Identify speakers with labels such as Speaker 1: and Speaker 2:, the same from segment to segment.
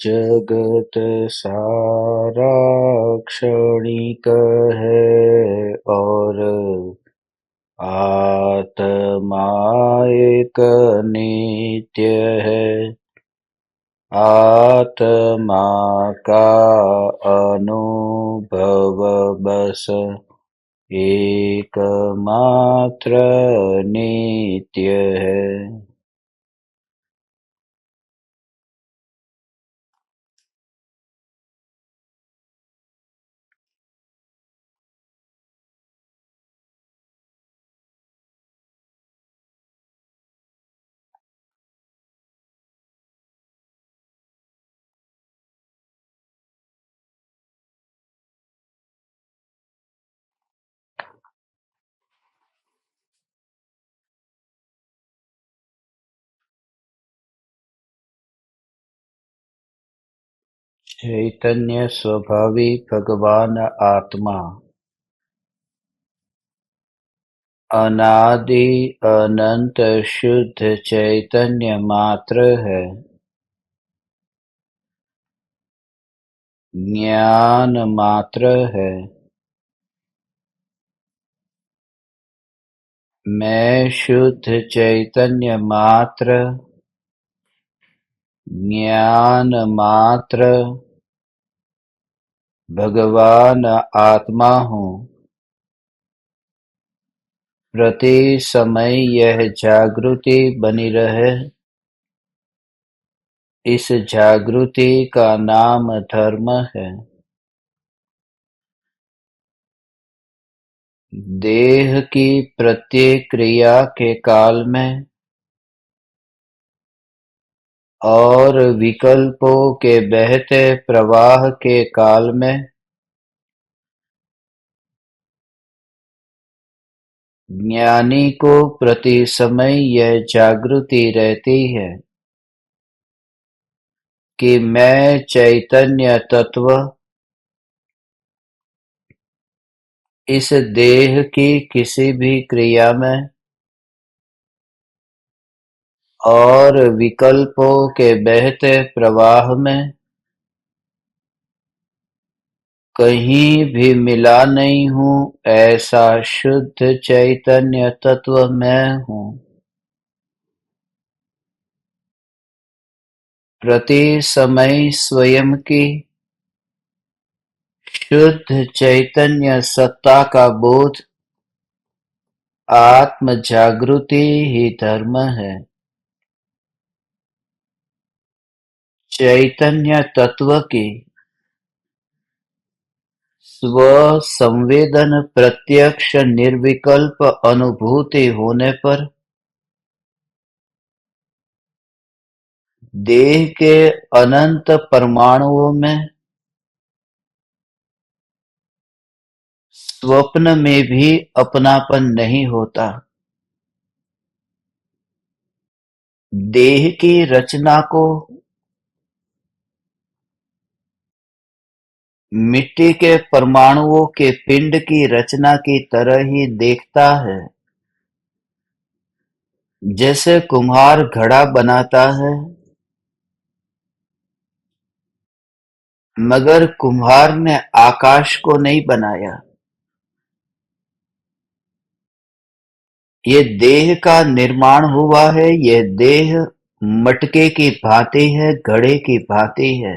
Speaker 1: जगत सारा क्षणिक है और आत्मा एक नित्य है। आत्मा का अनुभव बस एकमात्र नित्य है। चैतन्य स्वभावी भगवान आत्मा अनादि अनंत शुद्ध चैतन्य मात्र है। ज्ञान मात्र है। मैं शुद्ध चैतन्य मात्र, ज्ञान मात्र, भगवान आत्मा हूँ। प्रति समय यह जागृति बनी रहे, इस जागृति का नाम धर्म है। देह की प्रत्येक क्रिया के काल में और विकल्पों के बहते प्रवाह के काल में ज्ञानी को प्रति समय यह जागृति रहती है कि मैं चैतन्य तत्व इस देह की किसी भी क्रिया में और विकल्पों के बहते प्रवाह में कहीं भी मिला नहीं हूँ। ऐसा शुद्ध चैतन्य तत्व मैं हूँ। प्रति समय स्वयं की शुद्ध चैतन्य सत्ता का बोध आत्म जागृति ही धर्म है। चैतन्य तत्व की स्व संवेदन प्रत्यक्ष निर्विकल्प अनुभूति होने पर देह के अनंत परमाणुओं में स्वप्न में भी अपनापन नहीं होता। देह की रचना को मिट्टी के परमाणुओं के पिंड की रचना की तरह ही देखता है। जैसे कुम्हार घड़ा बनाता है, मगर कुम्हार ने आकाश को नहीं बनाया। ये देह का निर्माण हुआ है। यह देह मटके की भांति है, घड़े की भांति है,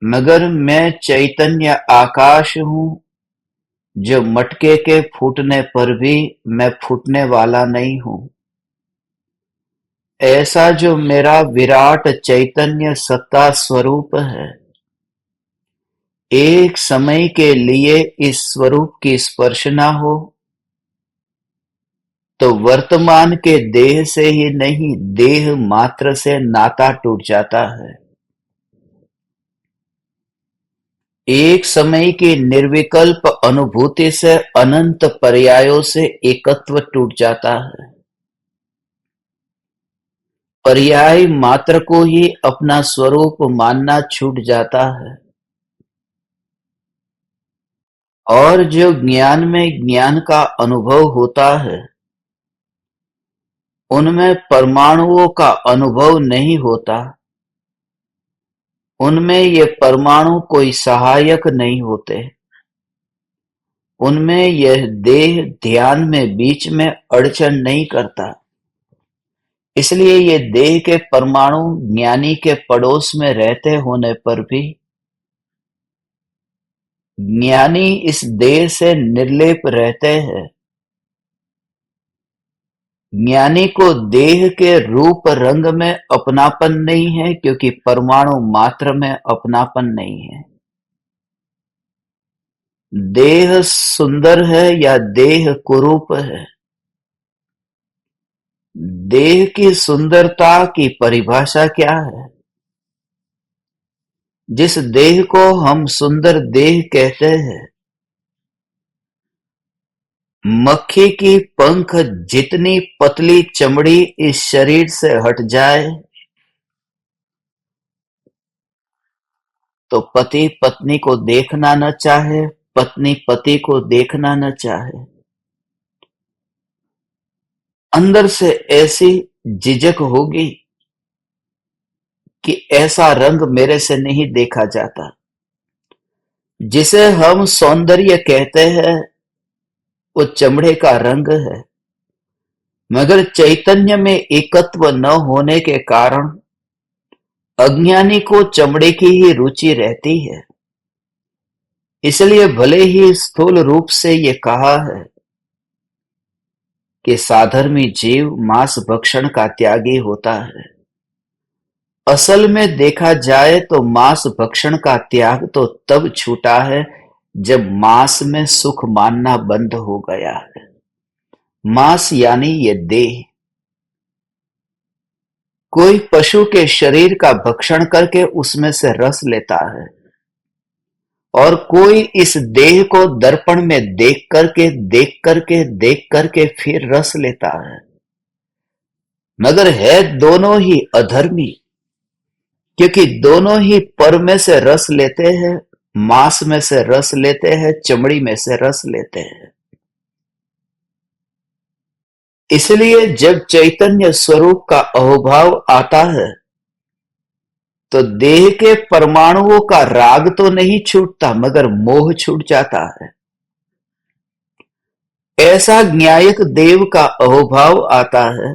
Speaker 1: मगर मैं चैतन्य आकाश हूँ जो मटके के फूटने पर भी मैं फूटने वाला नहीं हूँ। ऐसा जो मेरा विराट चैतन्य सत्ता स्वरूप है, एक समय के लिए इस स्वरूप की स्पर्शना हो तो वर्तमान के देह से ही नहीं, देह मात्र से नाता टूट जाता है। एक समय की निर्विकल्प अनुभूति से अनंत पर्यायों से एकत्व टूट जाता है। पर्याय मात्र को ही अपना स्वरूप मानना छूट जाता है। और जो ज्ञान में ज्ञान का अनुभव होता है, उनमें परमाणुओं का अनुभव नहीं होता, उनमें ये परमाणु कोई सहायक नहीं होते, उनमें यह देह ध्यान में बीच में अड़चन नहीं करता। इसलिए ये देह के परमाणु ज्ञानी के पड़ोस में रहते होने पर भी ज्ञानी इस देह से निर्लेप रहते हैं। ज्ञानी को देह के रूप रंग में अपनापन नहीं है, क्योंकि परमाणु मात्र में अपनापन नहीं है। देह सुंदर है या देह कुरूप है, देह की सुंदरता की परिभाषा क्या है? जिस देह को हम सुंदर देह कहते हैं, मक्खी की पंख जितनी पतली चमड़ी इस शरीर से हट जाए तो पति पत्नी को देखना न चाहे, पत्नी पति को देखना न चाहे। अंदर से ऐसी झिझक होगी कि ऐसा रंग मेरे से नहीं देखा जाता। जिसे हम सौंदर्य कहते हैं वो चमड़े का रंग है, मगर चैतन्य में एकत्व न होने के कारण अज्ञानी को चमड़े की ही रुचि रहती है। इसलिए भले ही स्थूल रूप से ये कहा है कि साधर्मी जीव मांस भक्षण का त्यागी होता है, असल में देखा जाए तो मांस भक्षण का त्याग तो तब छूटा है जब मांस में सुख मानना बंद हो गया है। मांस यानी ये देह। कोई पशु के शरीर का भक्षण करके उसमें से रस लेता है, और कोई इस देह को दर्पण में देख करके फिर रस लेता है, मगर है दोनों ही अधर्मी, क्योंकि दोनों ही पर में से रस लेते हैं, मांस में से रस लेते हैं, चमड़ी में से रस लेते हैं। इसलिए जब चैतन्य स्वरूप का अहोभाव आता है तो देह के परमाणुओं का राग तो नहीं छूटता, मगर मोह छूट जाता है। ऐसा न्यायक देव का अहोभाव आता है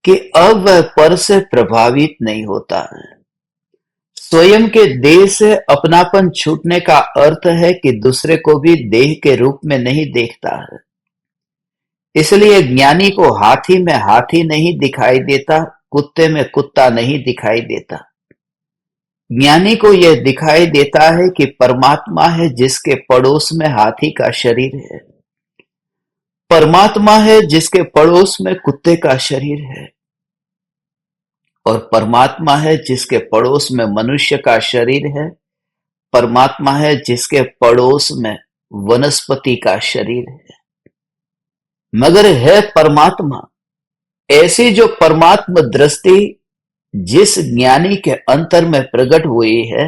Speaker 1: कि अब वह पर से प्रभावित नहीं होता है। स्वयं के देह से अपनापन छूटने का अर्थ है कि दूसरे को भी देह के रूप में नहीं देखता है। इसलिए ज्ञानी को हाथी में हाथी नहीं दिखाई देता, कुत्ते में कुत्ता नहीं दिखाई देता। ज्ञानी को यह दिखाई देता है कि परमात्मा है जिसके पड़ोस में हाथी का शरीर है, परमात्मा है जिसके पड़ोस में कुत्ते का शरीर है, और परमात्मा है जिसके पड़ोस में मनुष्य का शरीर है, परमात्मा है जिसके पड़ोस में वनस्पति का शरीर है। मगर है परमात्मा। ऐसी जो परमात्मा दृष्टि जिस ज्ञानी के अंतर में प्रकट हुई है,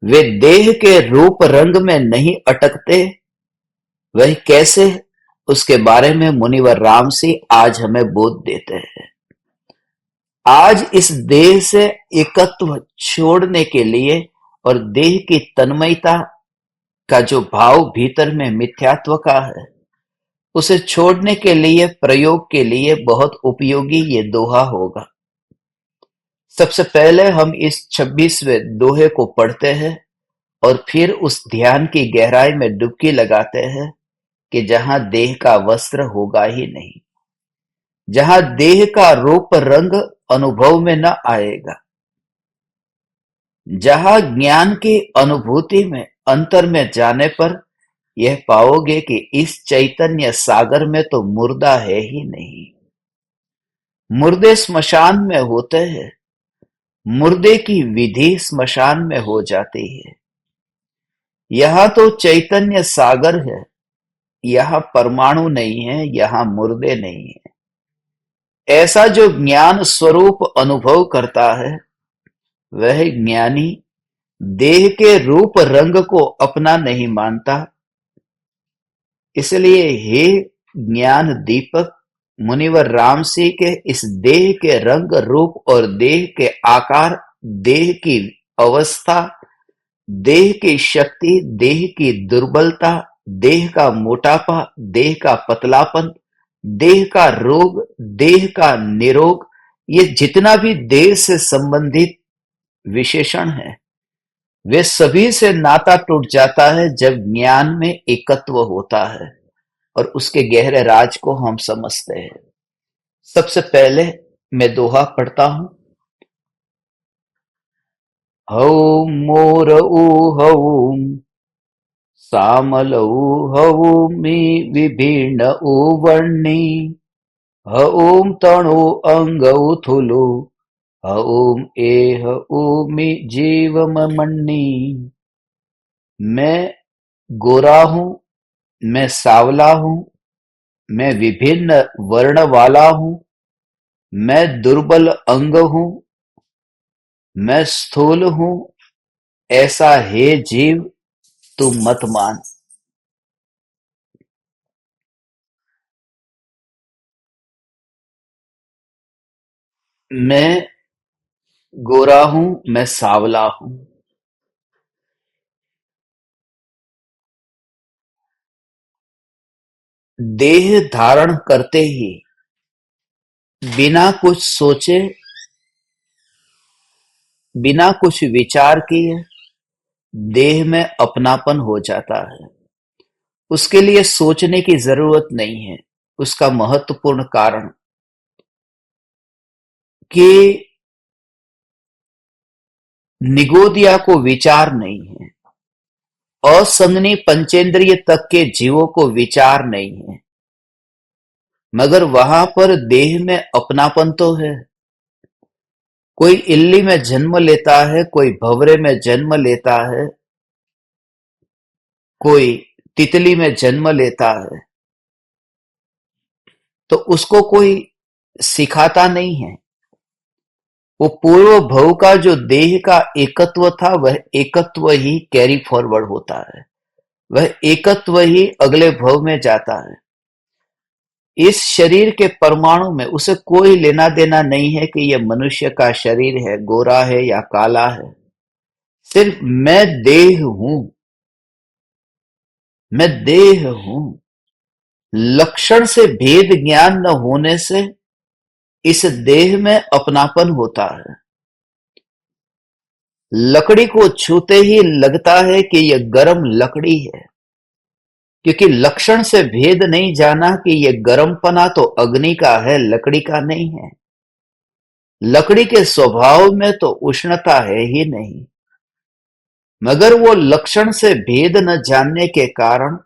Speaker 1: वे देह के रूप रंग में नहीं अटकते। वह कैसे, उसके बारे में मुनिवर रामसी आज हमें बोध देते हैं। आज इस देह से एकत्व छोड़ने के लिए और देह की तन्मयता का जो भाव भीतर में मिथ्यात्व का है, उसे छोड़ने के लिए, प्रयोग के लिए बहुत उपयोगी ये दोहा होगा। सबसे पहले हम इस 26वें दोहे को पढ़ते हैं और फिर उस ध्यान की गहराई में डुबकी लगाते हैं कि जहां देह का वस्त्र होगा ही नहीं, जहां देह का रूप रंग अनुभव में न आएगा, जहां ज्ञान की अनुभूति में अंतर में जाने पर यह पाओगे कि इस चैतन्य सागर में तो मुर्दा है ही नहीं। मुर्दे स्मशान में होते हैं, मुर्दे की विधि स्मशान में हो जाती है। यहां तो चैतन्य सागर है, यहां परमाणु नहीं है, यहां मुर्दे नहीं है। ऐसा जो ज्ञान स्वरूप अनुभव करता है, वह ज्ञानी देह के रूप रंग को अपना नहीं मानता। इसलिए हे ज्ञान दीपक, मुनिवर रामसी के इस देह के रंग रूप और देह के आकार, देह की अवस्था, देह की शक्ति, देह की दुर्बलता, देह का मोटापा, देह का पतलापन, देह का रोग, देह का निरोग, ये जितना भी देह से संबंधित विशेषण है, वे सभी से नाता टूट जाता है जब ज्ञान में एकत्व होता है और उसके गहरे राज को हम समझते हैं। सबसे पहले मैं दोहा पढ़ता हूं। हौं मोर हौं सामलौ हौमि विभिन्न वर्णी हौं तणु अंगौ थुलु हौं एह ऊमि जीवममणि। मैं गोरा हूं, मैं सावला हूं, मैं विभिन्न वर्ण वाला हूं, मैं दुर्बल अंग हूं, मैं स्थूल हूं, ऐसा हे जीव तू मत मान। मैं गोरा हूं, मैं सावला हूं। देह धारण करते ही बिना कुछ सोचे, बिना कुछ विचार किए देह में अपनापन हो जाता है। उसके लिए सोचने की जरूरत नहीं है। उसका महत्वपूर्ण कारण कि निगोदिया को विचार नहीं है, असंगनी पंचेंद्रिय तक के जीवों को विचार नहीं है, मगर वहां पर देह में अपनापन तो है। कोई इल्ली में जन्म लेता है, कोई भंवरे में जन्म लेता है, कोई तितली में जन्म लेता है, तो उसको कोई सिखाता नहीं है। वो पूर्व भव का जो देह का एकत्व था, वह एकत्व ही कैरी फॉरवर्ड होता है, वह एकत्व ही अगले भव में जाता है। इस शरीर के परमाणु में उसे कोई लेना देना नहीं है कि यह मनुष्य का शरीर है, गोरा है या काला है। सिर्फ मैं देह हूं, मैं देह हूं। लक्षण से भेद ज्ञान न होने से इस देह में अपनापन होता है। लकड़ी को छूते ही लगता है कि यह गर्म लकड़ी है, क्योंकि लक्षण से भेद नहीं जाना कि यह गर्मपना तो अग्नि का है, लकड़ी का नहीं है। लकड़ी के स्वभाव में तो उष्णता है ही नहीं, मगर वो लक्षण से भेद न जानने के कारण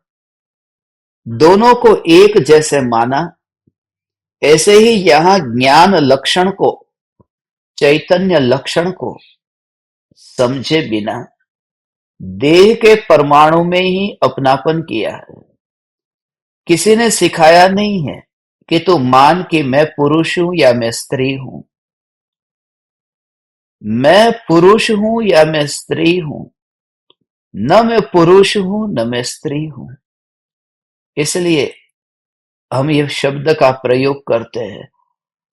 Speaker 1: दोनों को एक जैसे माना। ऐसे ही यहां ज्ञान लक्षण को, चैतन्य लक्षण को समझे बिना देह के परमाणु में ही अपनापन किया है। किसी ने सिखाया नहीं है कि तू मान कि मैं पुरुष हूं या मैं स्त्री हूं, मैं पुरुष हूं या मैं स्त्री हूं, न मैं पुरुष हूं न मैं स्त्री हूं। इसलिए हम ये शब्द का प्रयोग करते हैं,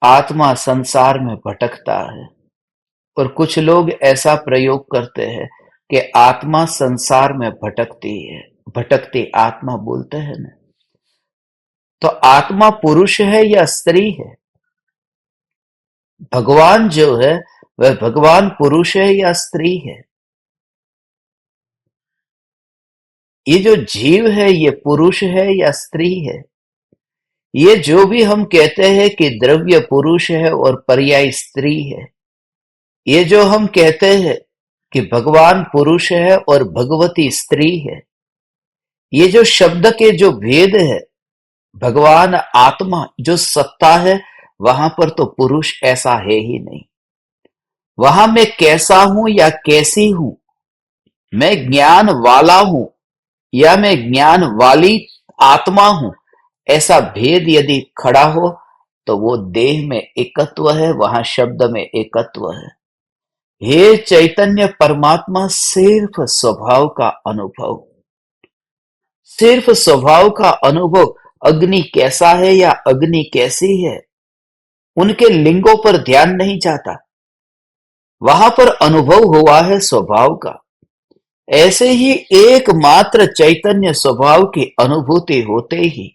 Speaker 1: आत्मा संसार में भटकता है। और कुछ लोग ऐसा प्रयोग करते हैं कि आत्मा संसार में भटकती है, भटकती आत्मा बोलते हैं ना। तो आत्मा पुरुष है या स्त्री है? भगवान जो है वह भगवान पुरुष है या स्त्री है? ये जो जीव है ये पुरुष है या स्त्री है? ये जो भी हम कहते हैं कि द्रव्य पुरुष है और पर्याय स्त्री है, ये जो हम कहते हैं कि भगवान पुरुष है और भगवती स्त्री है, ये जो शब्द के जो भेद है, भगवान आत्मा जो सत्ता है, वहां पर तो पुरुष ऐसा है ही नहीं। वहां मैं कैसा हूं या कैसी हूं, मैं ज्ञान वाला हूं या मैं ज्ञान वाली आत्मा हूं, ऐसा भेद यदि खड़ा हो तो वो देह में एकत्व है, वहां शब्द में एकत्व है। हे चैतन्य परमात्मा, सिर्फ स्वभाव का अनुभव, सिर्फ स्वभाव का अनुभव। अग्नि कैसा है या अग्नि कैसी है, उनके लिंगों पर ध्यान नहीं जाता, वहां पर अनुभव हुआ है स्वभाव का। ऐसे ही एकमात्र चैतन्य स्वभाव की अनुभूति होते ही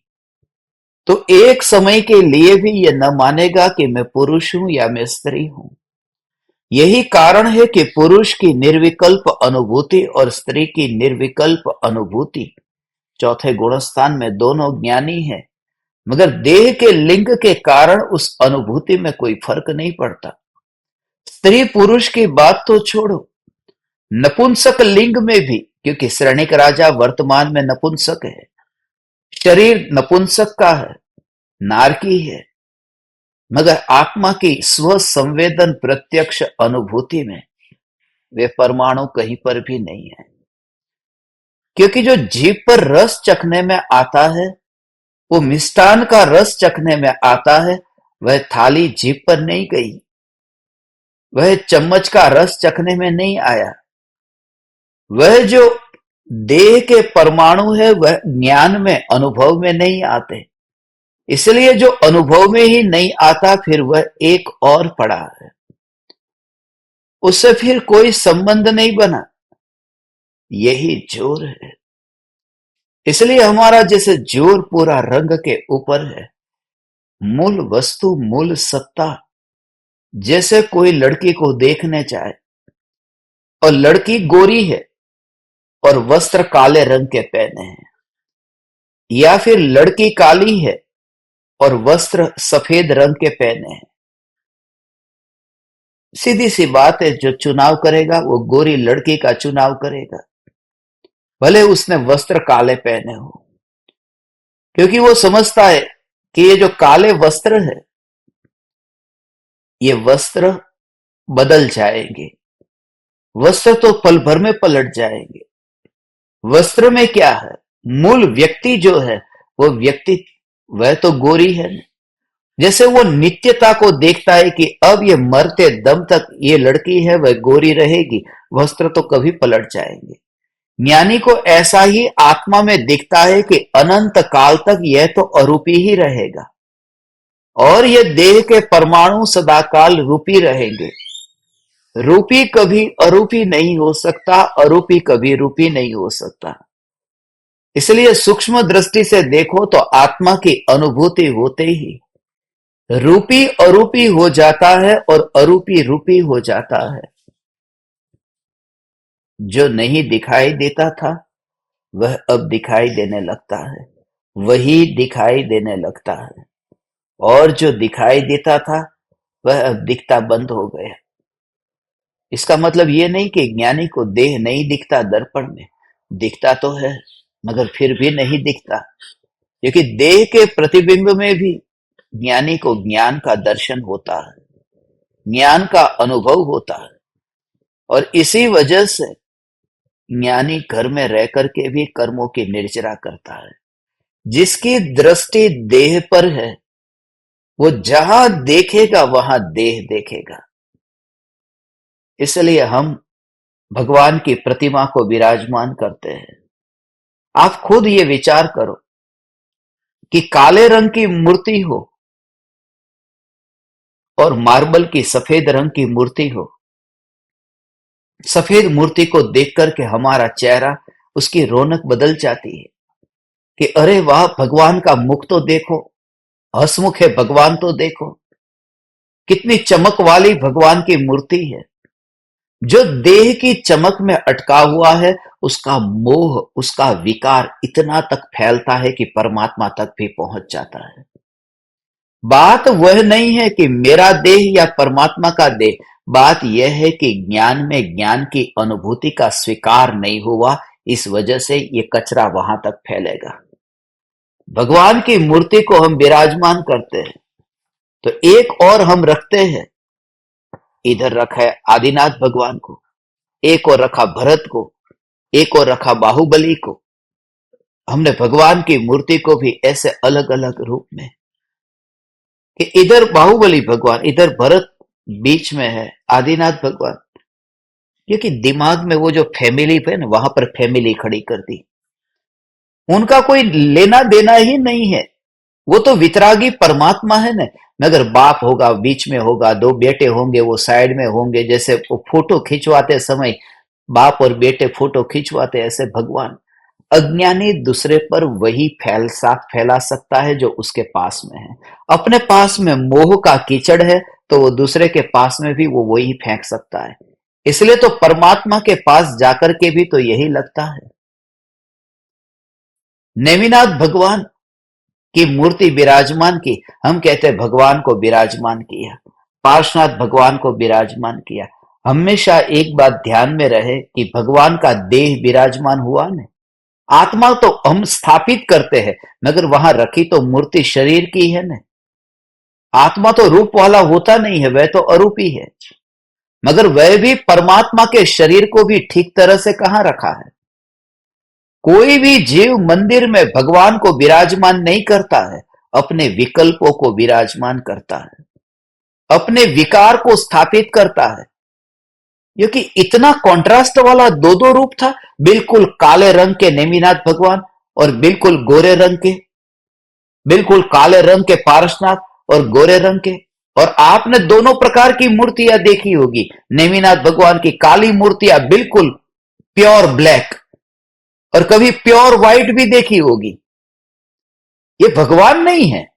Speaker 1: तो एक समय के लिए भी यह न मानेगा कि मैं पुरुष हूं या मैं स्त्री हूं। यही कारण है कि पुरुष की निर्विकल्प अनुभूति और स्त्री की निर्विकल्प अनुभूति चौथे गुणस्थान में दोनों ज्ञानी है, मगर देह के लिंग के कारण उस अनुभूति में कोई फर्क नहीं पड़ता। स्त्री पुरुष की बात तो छोड़ो, नपुंसक लिंग में भी, क्योंकि श्रेणिक राजा वर्तमान में नपुंसक है, शरीर नपुंसक का है, नारकी है, मगर आत्मा की स्व संवेदन प्रत्यक्ष अनुभूति में वे परमाणु कहीं पर भी नहीं है। क्योंकि जो जीभ पर रस चखने में आता है, वो मिष्टान का रस चखने में आता है, वह थाली जीभ पर नहीं गई, वह चम्मच का रस चखने में नहीं आया। वह जो देह के परमाणु है वह ज्ञान में अनुभव में नहीं आते, इसलिए जो अनुभव में ही नहीं आता फिर वह एक और पड़ा है, उससे फिर कोई संबंध नहीं बना। यही जोर है। इसलिए हमारा जैसे जोर पूरा रंग के ऊपर है, मूल वस्तु मूल सत्ता। जैसे कोई लड़की को देखने जाए और लड़की गोरी है और वस्त्र काले रंग के पहने हैं, या फिर लड़की काली है और वस्त्र सफेद रंग के पहने हैं, सीधी सी बात है, जो चुनाव करेगा वो गोरी लड़की का चुनाव करेगा, भले उसने वस्त्र काले पहने हो, क्योंकि वो समझता है कि ये जो काले वस्त्र है ये वस्त्र बदल जाएंगे, वस्त्र तो पल भर में पलट जाएंगे। वस्त्र में क्या है, मूल व्यक्ति जो है वो व्यक्ति वह तो गोरी है। जैसे वो नित्यता को देखता है कि अब ये मरते दम तक ये लड़की है वह गोरी रहेगी, वस्त्र तो कभी पलट जाएंगे। ज्ञानी को ऐसा ही आत्मा में दिखता है कि अनंत काल तक यह तो अरूपी ही रहेगा और ये देह के परमाणु सदाकाल रूपी रहेंगे। रूपी कभी अरूपी नहीं हो सकता, अरूपी कभी रूपी नहीं हो सकता। इसलिए सूक्ष्म दृष्टि से देखो तो आत्मा की अनुभूति होते ही रूपी अरूपी हो जाता है और अरूपी रूपी हो जाता है। जो नहीं दिखाई देता था वह अब दिखाई देने लगता है, वही दिखाई देने लगता है, और जो दिखाई देता था वह अब दिखता बंद हो गया। इसका मतलब ये नहीं कि ज्ञानी को देह नहीं दिखता, दर्पण में दिखता तो है मगर फिर भी नहीं दिखता, क्योंकि देह के प्रतिबिंब में भी ज्ञानी को ज्ञान का दर्शन होता है, ज्ञान का अनुभव होता है। और इसी वजह से ज्ञानी घर में रह करके भी कर्मों की निर्जरा करता है। जिसकी दृष्टि देह पर है वो जहां देखेगा वहां देह देखेगा। इसलिए हम भगवान की प्रतिमा को विराजमान करते हैं। आप खुद ये विचार करो कि काले रंग की मूर्ति हो और मार्बल की सफेद रंग की मूर्ति हो, सफेद मूर्ति को देख करके हमारा चेहरा, उसकी रौनक बदल जाती है कि अरे वाह, भगवान का मुख तो देखो, हंसमुख है भगवान तो देखो, कितनी चमक वाली भगवान की मूर्ति है। जो देह की चमक में अटका हुआ है उसका मोह, उसका विकार इतना तक फैलता है कि परमात्मा तक भी पहुंच जाता है। बात वह नहीं है कि मेरा देह या परमात्मा का देह, बात यह है कि ज्ञान में ज्ञान की अनुभूति का स्वीकार नहीं हुआ, इस वजह से ये कचरा वहां तक फैलेगा। भगवान की मूर्ति को हम विराजमान करते हैं तो एक और हम रखते हैं, इधर रखा है आदिनाथ भगवान को, एक और रखा भरत को, एक और रखा बाहुबली को। हमने भगवान की मूर्ति को भी ऐसे अलग अलग रूप में कि इधर बाहुबली भगवान, इधर भरत, बीच में है आदिनाथ भगवान, क्योंकि दिमाग में वो जो फैमिली है ना, वहां पर फैमिली खड़ी कर दी। उनका कोई लेना देना ही नहीं है वो तो वितरागी परमात्मा है ना। मगर बाप होगा, बीच में होगा, दो बेटे होंगे, वो साइड में होंगे, जैसे वो फोटो खिंचवाते समय बाप और बेटे फोटो खिंचवाते, ऐसे भगवान। अज्ञानी दूसरे पर वही फैला सकता है जो उसके पास में है। अपने पास में मोह का कीचड़ है तो वो दूसरे के पास में भी वो वही फेंक सकता है। इसलिए तो परमात्मा के पास जाकर के भी तो यही लगता है। नेमिनाथ भगवान की मूर्ति विराजमान की, हम कहते हैं भगवान को विराजमान किया, पार्श्वनाथ भगवान को विराजमान किया। हमेशा एक बात ध्यान में रहे कि भगवान का देह विराजमान हुआ न, आत्मा तो हम स्थापित करते हैं, मगर वहां रखी तो मूर्ति शरीर की है न। आत्मा तो रूप वाला होता नहीं है, वह तो अरूपी है। मगर वह भी परमात्मा के शरीर को भी ठीक तरह से कहां रखा है। कोई भी जीव मंदिर में भगवान को विराजमान नहीं करता है, अपने विकल्पों को विराजमान करता है, अपने विकार को स्थापित करता है। क्योंकि इतना कॉन्ट्रास्ट वाला दो दो रूप था, बिल्कुल काले रंग के नेमिनाथ भगवान और बिल्कुल गोरे रंग के, बिल्कुल काले रंग के पारसनाथ और गोरे रंग के। और आपने दोनों प्रकार की मूर्तियां देखी होगी। नेमिनाथ भगवान की काली मूर्तियां बिल्कुल प्योर ब्लैक, और कभी प्योर व्हाइट भी देखी होगी। ये भगवान नहीं है,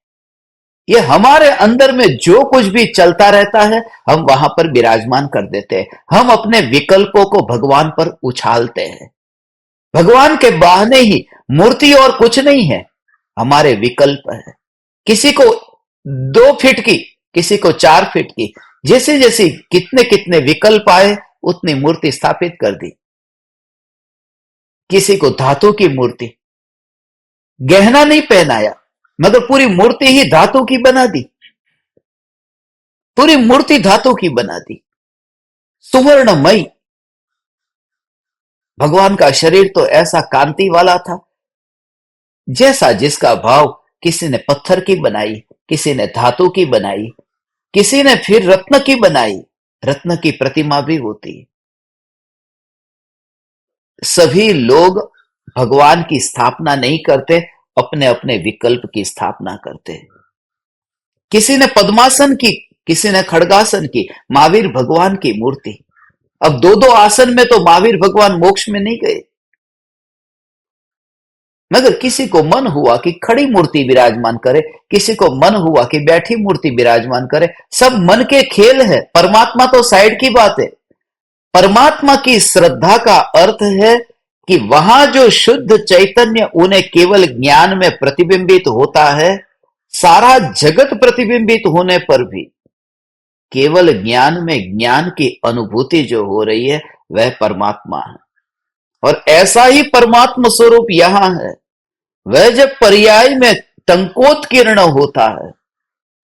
Speaker 1: ये हमारे अंदर में जो कुछ भी चलता रहता है हम वहां पर विराजमान कर देते हैं। हम अपने विकल्पों को भगवान पर उछालते हैं। भगवान के बहाने ही मूर्ति और कुछ नहीं है, हमारे विकल्प है। किसी को 2 फीट की, किसी को 4 फीट की, जैसे जैसे कितने कितने विकल्प आए उतनी मूर्ति स्थापित कर दी। किसी को धातु की मूर्ति, गहना नहीं पहनाया मगर पूरी मूर्ति ही धातु की बना दी, पूरी मूर्ति धातु की बना दी, सुवर्णमयी। भगवान का शरीर तो ऐसा कांति वाला था, जैसा जिसका भाव। किसी ने पत्थर की बनाई, किसी ने धातु की बनाई, किसी ने फिर रत्न की बनाई। रत्न की प्रतिमा भी होती है। सभी लोग भगवान की स्थापना नहीं करते, अपने अपने विकल्प की स्थापना करते हैं। किसी ने पद्मासन की, किसी ने खड़गासन की। महावीर भगवान की मूर्ति, अब दो दो आसन में तो महावीर भगवान मोक्ष में नहीं गए, मगर किसी को मन हुआ कि खड़ी मूर्ति विराजमान करे, किसी को मन हुआ कि बैठी मूर्ति विराजमान करे। सब मन के खेल है, परमात्मा तो साइड की बात है। परमात्मा की श्रद्धा का अर्थ है कि वहां जो शुद्ध चैतन्य उन्हें केवल ज्ञान में प्रतिबिंबित होता है, सारा जगत प्रतिबिंबित होने पर भी केवल ज्ञान में ज्ञान की अनुभूति जो हो रही है वह परमात्मा है। और ऐसा ही परमात्मा स्वरूप यहां है। वह जब पर्याय में टंकोत्कीर्ण होता है,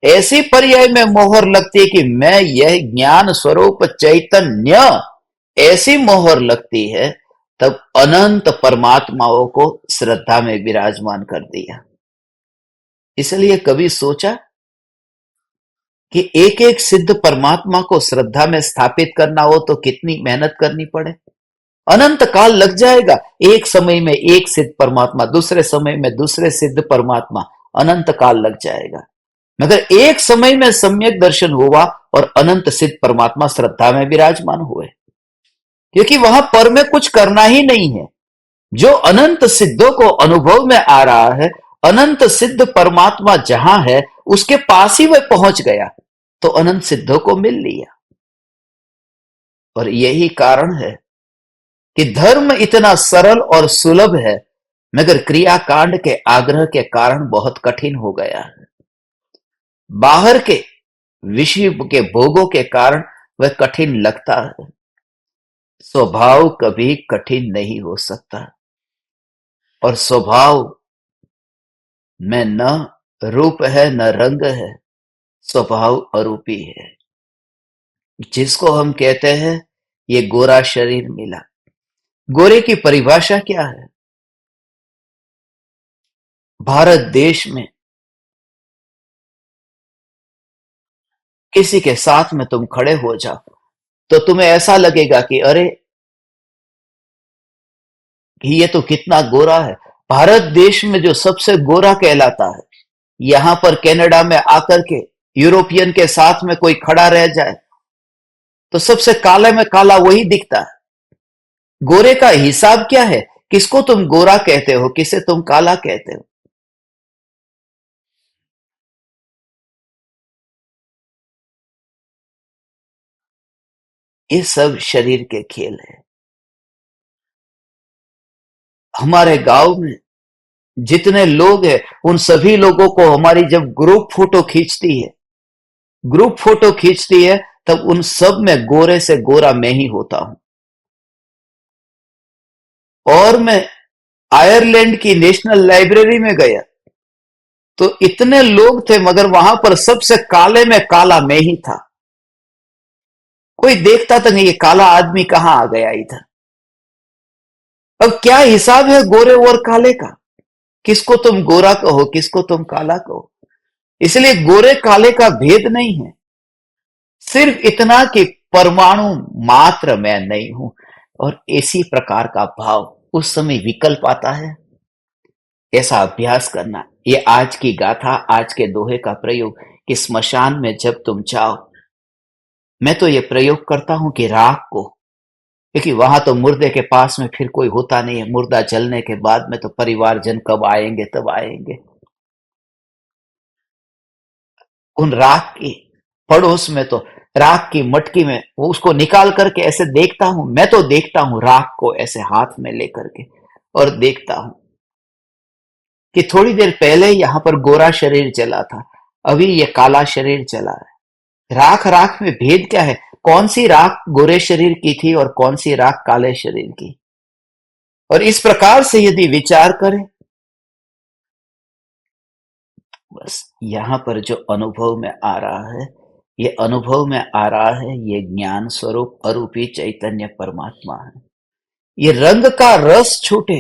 Speaker 1: ऐसी पर्याय में मोहर लगती है कि मैं यह ज्ञान स्वरूप चैतन्य, ऐसी मोहर लगती है, तब अनंत परमात्माओं को श्रद्धा में विराजमान कर दिया। इसलिए कभी सोचा कि एक एक सिद्ध परमात्मा को श्रद्धा में स्थापित करना हो तो कितनी मेहनत करनी पड़े। अनंत काल लग जाएगा। एक समय में एक सिद्ध परमात्मा, दूसरे समय में दूसरे सिद्ध परमात्मा, अनंत काल लग जाएगा। मगर एक समय में सम्यक दर्शन हुआ और अनंत सिद्ध परमात्मा श्रद्धा में विराजमान हुए, क्योंकि वहां पर में कुछ करना ही नहीं है। जो अनंत सिद्धों को अनुभव में आ रहा है, अनंत सिद्ध परमात्मा जहां है उसके पास ही वह पहुंच गया, तो अनंत सिद्धों को मिल लिया। और यही कारण है कि धर्म इतना सरल और सुलभ है, मगर क्रियाकांड के आग्रह के कारण बहुत कठिन हो गया है। बाहर के विषय के भोगों के कारण वह कठिन लगता है। स्वभाव कभी कठिन नहीं हो सकता, और स्वभाव में न रूप है न रंग है, स्वभाव अरूपी है। जिसको हम कहते हैं ये गोरा शरीर मिला। गोरे की परिभाषा क्या है? भारत देश में किसी के साथ में तुम खड़े हो जाओ तो तुम्हें ऐसा लगेगा कि अरे ये तो कितना गोरा है। भारत देश में जो सबसे गोरा कहलाता है यहां पर कनाडा में आकर के यूरोपियन के साथ में कोई खड़ा रह जाए तो सबसे काले में काला वही दिखता है। गोरे का हिसाब क्या है? किसको तुम गोरा कहते हो, किसे तुम काला कहते हो? ये सब शरीर के खेल है। हमारे गांव में जितने लोग हैं उन सभी लोगों को हमारी जब ग्रुप फोटो खींचती है तब उन सब में गोरे से गोरा मैं ही होता हूं। और मैं आयरलैंड की नेशनल लाइब्रेरी में गया तो इतने लोग थे मगर वहां पर सबसे काले में काला मैं ही था। कोई देखता था नहीं ये काला आदमी कहां आ गया इधर। अब क्या हिसाब है गोरे और काले का? किसको तुम गोरा कहो, किसको तुम काला कहो? इसलिए गोरे काले का भेद नहीं है, सिर्फ इतना कि परमाणु मात्र मैं नहीं हूं। और इसी प्रकार का भाव उस समय विकल्प आता है। ऐसा अभ्यास करना, ये आज की गाथा, आज के दोहे का प्रयोग कि स्मशान में जब तुम जाओ, मैं तो ये प्रयोग करता हूं कि राख को, क्योंकि वहां तो मुर्दे के पास में फिर कोई होता नहीं है। मुर्दा जलने के बाद में तो परिवारजन कब आएंगे तब आएंगे। उन राख की पड़ोस में तो राख की मटकी में वो उसको निकाल करके ऐसे देखता हूं, मैं तो देखता हूं राख को ऐसे हाथ में लेकर के, और देखता हूं कि थोड़ी देर पहले यहां पर गोरा शरीर चला था, अभी ये काला शरीर चला है। राख राख में भेद क्या है? कौन सी राख गोरे शरीर की थी और कौन सी राख काले शरीर की? और इस प्रकार से यदि विचार करें, बस यहां पर जो अनुभव में आ रहा है, ये अनुभव में आ रहा है, ये ज्ञान स्वरूप अरूपी चैतन्य परमात्मा है। ये रंग का रस छूटे,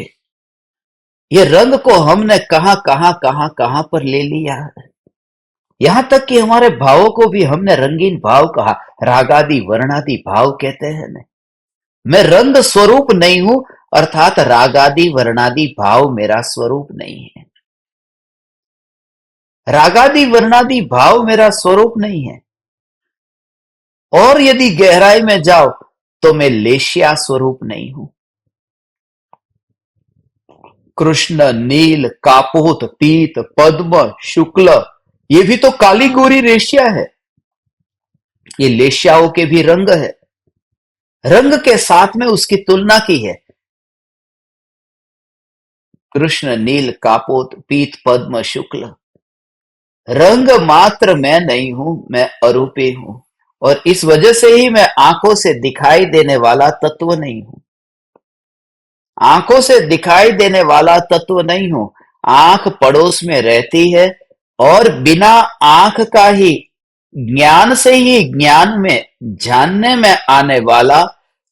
Speaker 1: ये रंग को हमने कहां कहां कहां कहां पर ले लिया है। यहां तक कि हमारे भावों को भी हमने रंगीन भाव कहा, रागादि वर्णादि भाव कहते हैं ना। मैं रंग स्वरूप नहीं हूं, अर्थात रागादि वर्णादि भाव मेरा स्वरूप नहीं है। रागादि वर्णादि भाव मेरा स्वरूप नहीं है। और यदि गहराई में जाओ तो मैं लेशिया स्वरूप नहीं हूं। कृष्ण, नील, कापोत, पीत, पद्म, शुक्ल, ये भी तो काली गोरी रेशिया है। ये लेशियाओं के भी रंग है। रंग के साथ में उसकी तुलना की है। कृष्ण, नील, कापोत, पीत, पद्म, शुक्ल, रंग मात्र मैं नहीं हूं, मैं अरूपी हूं। और इस वजह से ही मैं आंखों से दिखाई देने वाला तत्व नहीं हूं। आंखों से दिखाई देने वाला तत्व नहीं हूं। आंख पड़ोस में रहती है और बिना आंख का ही ज्ञान से ही ज्ञान में जानने में आने वाला,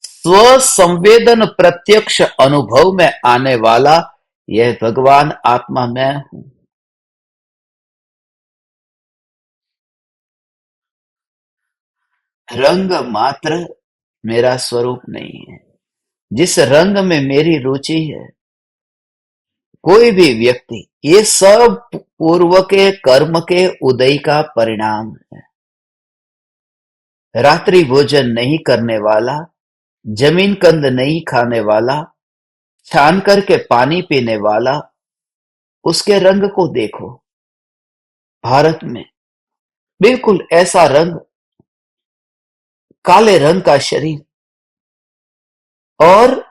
Speaker 1: स्व संवेदन प्रत्यक्ष अनुभव में आने वाला यह भगवान आत्मा मैं हूं। रंग मात्र मेरा स्वरूप नहीं है। जिस रंग में मेरी रुचि है, कोई भी व्यक्ति, ये सब पूर्व के कर्म के उदय का परिणाम है। रात्रि भोजन नहीं करने वाला, जमीन कंद नहीं खाने वाला, छान करके पानी पीने वाला, उसके रंग को देखो। भारत में बिल्कुल ऐसा रंग, काले रंग का शरीर, और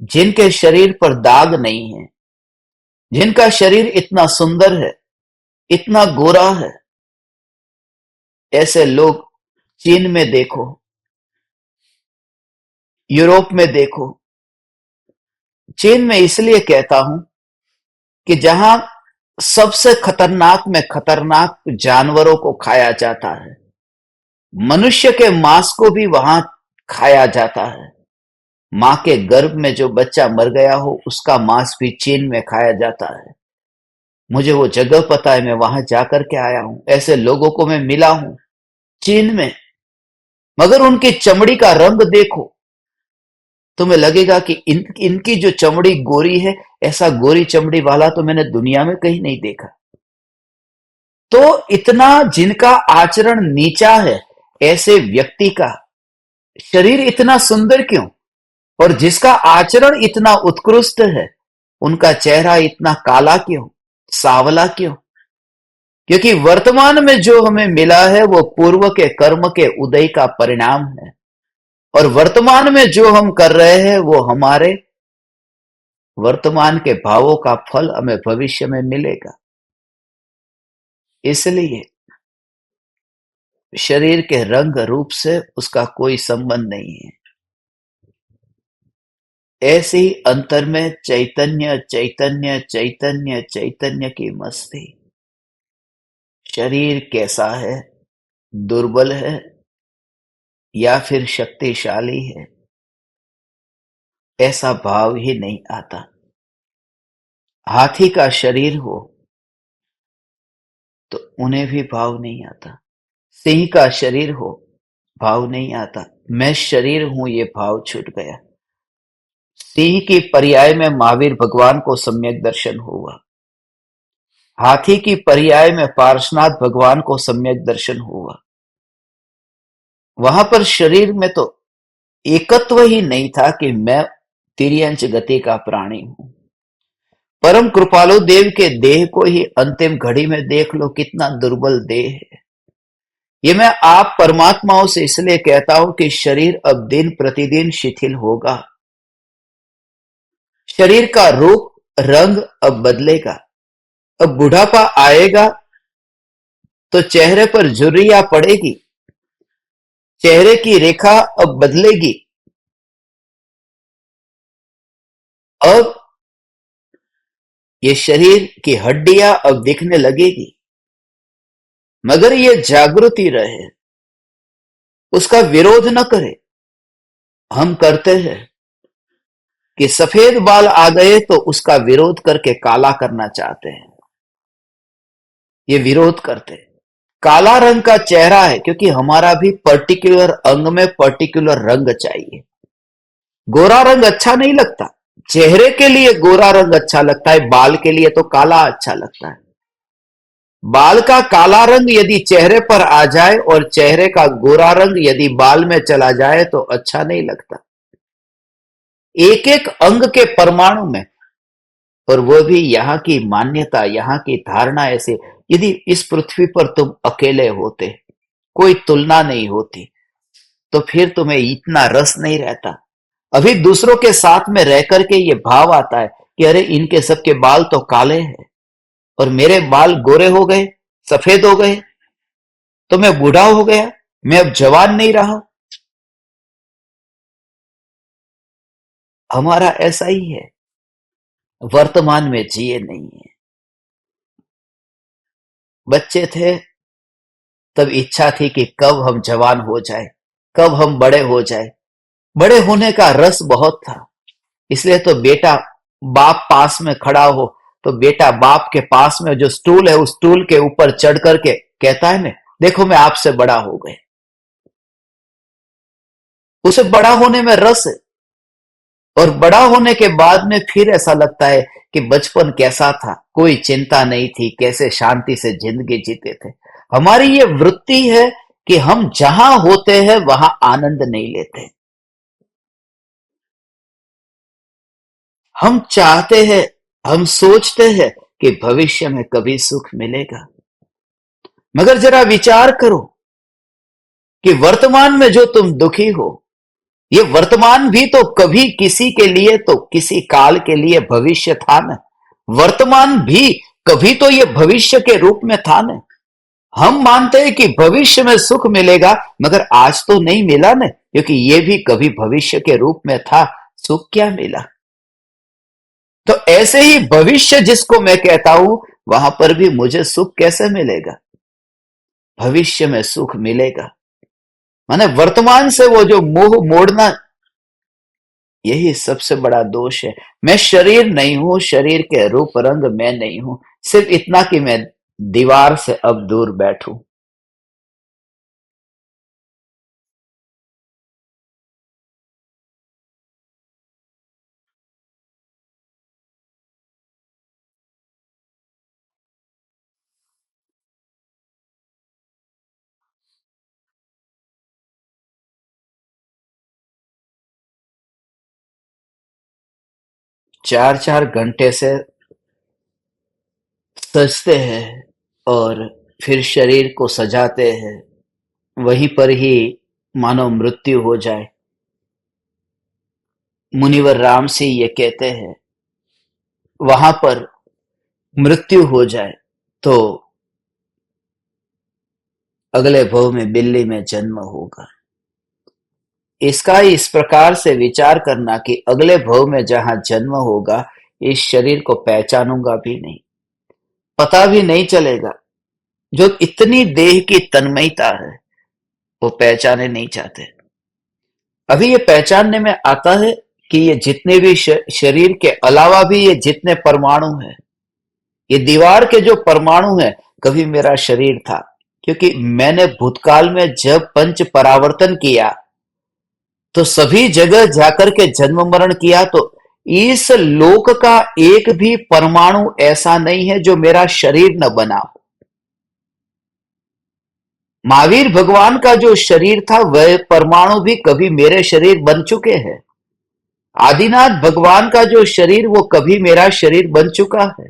Speaker 1: जिनके शरीर पर दाग नहीं है, जिनका शरीर इतना सुंदर है, इतना गोरा है, ऐसे लोग चीन में देखो, यूरोप में देखो। चीन में इसलिए कहता हूं कि जहां सबसे खतरनाक में खतरनाक जानवरों को खाया जाता है, मनुष्य के मांस को भी वहां खाया जाता है। मां के गर्भ में जो बच्चा मर गया हो उसका मांस भी चीन में खाया जाता है। मुझे वो जगह पता है, मैं वहां जाकर के आया हूं, ऐसे लोगों को मैं मिला हूं चीन में। मगर उनकी चमड़ी का रंग देखो, तुम्हें लगेगा कि इनकी जो चमड़ी गोरी है, ऐसा गोरी चमड़ी वाला तो मैंने दुनिया में कहीं नहीं देखा। तो इतना जिनका आचरण नीचा है, ऐसे व्यक्ति का शरीर इतना सुंदर क्यों? और जिसका आचरण इतना उत्कृष्ट है, उनका चेहरा इतना काला क्यों, सावला क्यों? क्योंकि वर्तमान में जो हमें मिला है वो पूर्व के कर्म के उदय का परिणाम है, और वर्तमान में जो हम कर रहे हैं वो हमारे वर्तमान के भावों का फल हमें भविष्य में मिलेगा। इसलिए शरीर के रंग रूप से उसका कोई संबंध नहीं है। ऐसे ही अंतर में चैतन्य चैतन्य चैतन्य चैतन्य की मस्ती। शरीर कैसा है, दुर्बल है या फिर शक्तिशाली है, ऐसा भाव ही नहीं आता। हाथी का शरीर हो तो उन्हें भी भाव नहीं आता, सिंह का शरीर हो भाव नहीं आता, मैं शरीर हूं ये भाव छूट गया। सिंह की पर्याय में महावीर भगवान को सम्यक दर्शन हुआ, हाथी की पर्याय में पार्श्वनाथ भगवान को सम्यक दर्शन हुआ। वहां पर शरीर में तो एकत्व ही नहीं था कि मैं तिर्यंच गति का प्राणी हूं। परम कृपालु देव के देह को ही अंतिम घड़ी में देख लो, कितना दुर्बल देह है। ये मैं आप परमात्माओं से इसलिए कहता हूं कि शरीर अब दिन प्रतिदिन शिथिल होगा। शरीर का रूप रंग अब बदलेगा। अब बुढ़ापा आएगा तो चेहरे पर झुर्रियां पड़ेगी, चेहरे की रेखा अब बदलेगी। अब ये शरीर की हड्डियां अब दिखने लगेगी, मगर ये जागृति रहे, उसका विरोध न करे। हम करते हैं कि सफेद बाल आ गए तो उसका विरोध करके काला करना चाहते हैं, ये विरोध करते हैं। काला रंग का चेहरा है क्योंकि हमारा भी पर्टिकुलर अंग में पर्टिकुलर रंग चाहिए। गोरा रंग अच्छा नहीं लगता, चेहरे के लिए गोरा रंग अच्छा लगता है, बाल के लिए तो काला अच्छा लगता है। बाल का काला रंग यदि चेहरे पर आ जाए और चेहरे का गोरा रंग यदि बाल में चला जाए तो अच्छा नहीं लगता। एक एक अंग के परमाणु में, और वो भी यहाँ की मान्यता, यहाँ की धारणा ऐसे, यदि इस पृथ्वी पर तुम अकेले होते, कोई तुलना नहीं होती, तो फिर तुम्हें इतना रस नहीं रहता। अभी दूसरों के साथ में रह करके ये भाव आता है कि अरे इनके सबके बाल तो काले हैं और मेरे बाल गोरे हो गए, सफेद हो गए, तो मैं बूढ़ा हो गया, मैं अब जवान नहीं रहा। हमारा ऐसा ही है, वर्तमान में जिए नहीं है। बच्चे थे तब इच्छा थी कि कब हम जवान हो जाए, कब हम बड़े हो जाए। बड़े होने का रस बहुत था, इसलिए तो बेटा बाप पास में खड़ा हो तो बेटा बाप के पास में जो स्टूल है उस स्टूल के ऊपर चढ़ करके कहता है ना, देखो मैं आपसे बड़ा हो गए। उसे बड़ा होने में रस है। और बड़ा होने के बाद में फिर ऐसा लगता है कि बचपन कैसा था, कोई चिंता नहीं थी, कैसे शांति से जिंदगी जीते थे। हमारी ये वृत्ति है कि हम जहां होते हैं वहां आनंद नहीं लेते। हम चाहते हैं, हम सोचते हैं कि भविष्य में कभी सुख मिलेगा, मगर जरा विचार करो कि वर्तमान में जो तुम दुखी हो, ये वर्तमान भी तो कभी किसी के लिए तो किसी काल के लिए भविष्य था न। वर्तमान भी कभी तो ये भविष्य के रूप में था न। हम मानते हैं कि भविष्य में सुख मिलेगा, मगर आज तो नहीं मिला न, क्योंकि ये भी कभी भविष्य के रूप में था। सुख क्या मिला? तो ऐसे ही भविष्य जिसको मैं कहता हूं, वहां पर भी मुझे सुख कैसे मिलेगा? भविष्य में सुख मिलेगा। माने वर्तमान से वो जो मोह मोड़ना, यही सबसे बड़ा दोष है। मैं शरीर नहीं हूं, शरीर के रूप रंग मैं नहीं हूं, सिर्फ इतना कि मैं दीवार से अब दूर बैठूं। 4-4 घंटे से सजते हैं और फिर शरीर को सजाते हैं, वहीं पर ही मानो मृत्यु हो जाए। मुनिवर राम सिंह ये कहते हैं, वहां पर मृत्यु हो जाए तो अगले भव में बिल्ली में जन्म होगा। इसका इस प्रकार से विचार करना कि अगले भव में जहां जन्म होगा, इस शरीर को पहचानूंगा भी नहीं, पता भी नहीं चलेगा। जो इतनी देह की तन्मयता है, वो पहचाने नहीं चाहते। अभी ये पहचानने में आता है कि ये जितने भी शरीर के अलावा भी ये जितने परमाणु हैं, ये दीवार के जो परमाणु हैं, कभी मेरा शरीर था। क्योंकि मैंने भूतकाल में जब पंच परावर्तन किया तो सभी जगह जाकर के जन्म मरण किया, तो इस लोक का एक भी परमाणु ऐसा नहीं है जो मेरा शरीर न बना हो। महावीर भगवान का जो शरीर था, वह परमाणु भी कभी मेरे शरीर बन चुके हैं। आदिनाथ भगवान का जो शरीर, वो कभी मेरा शरीर बन चुका है।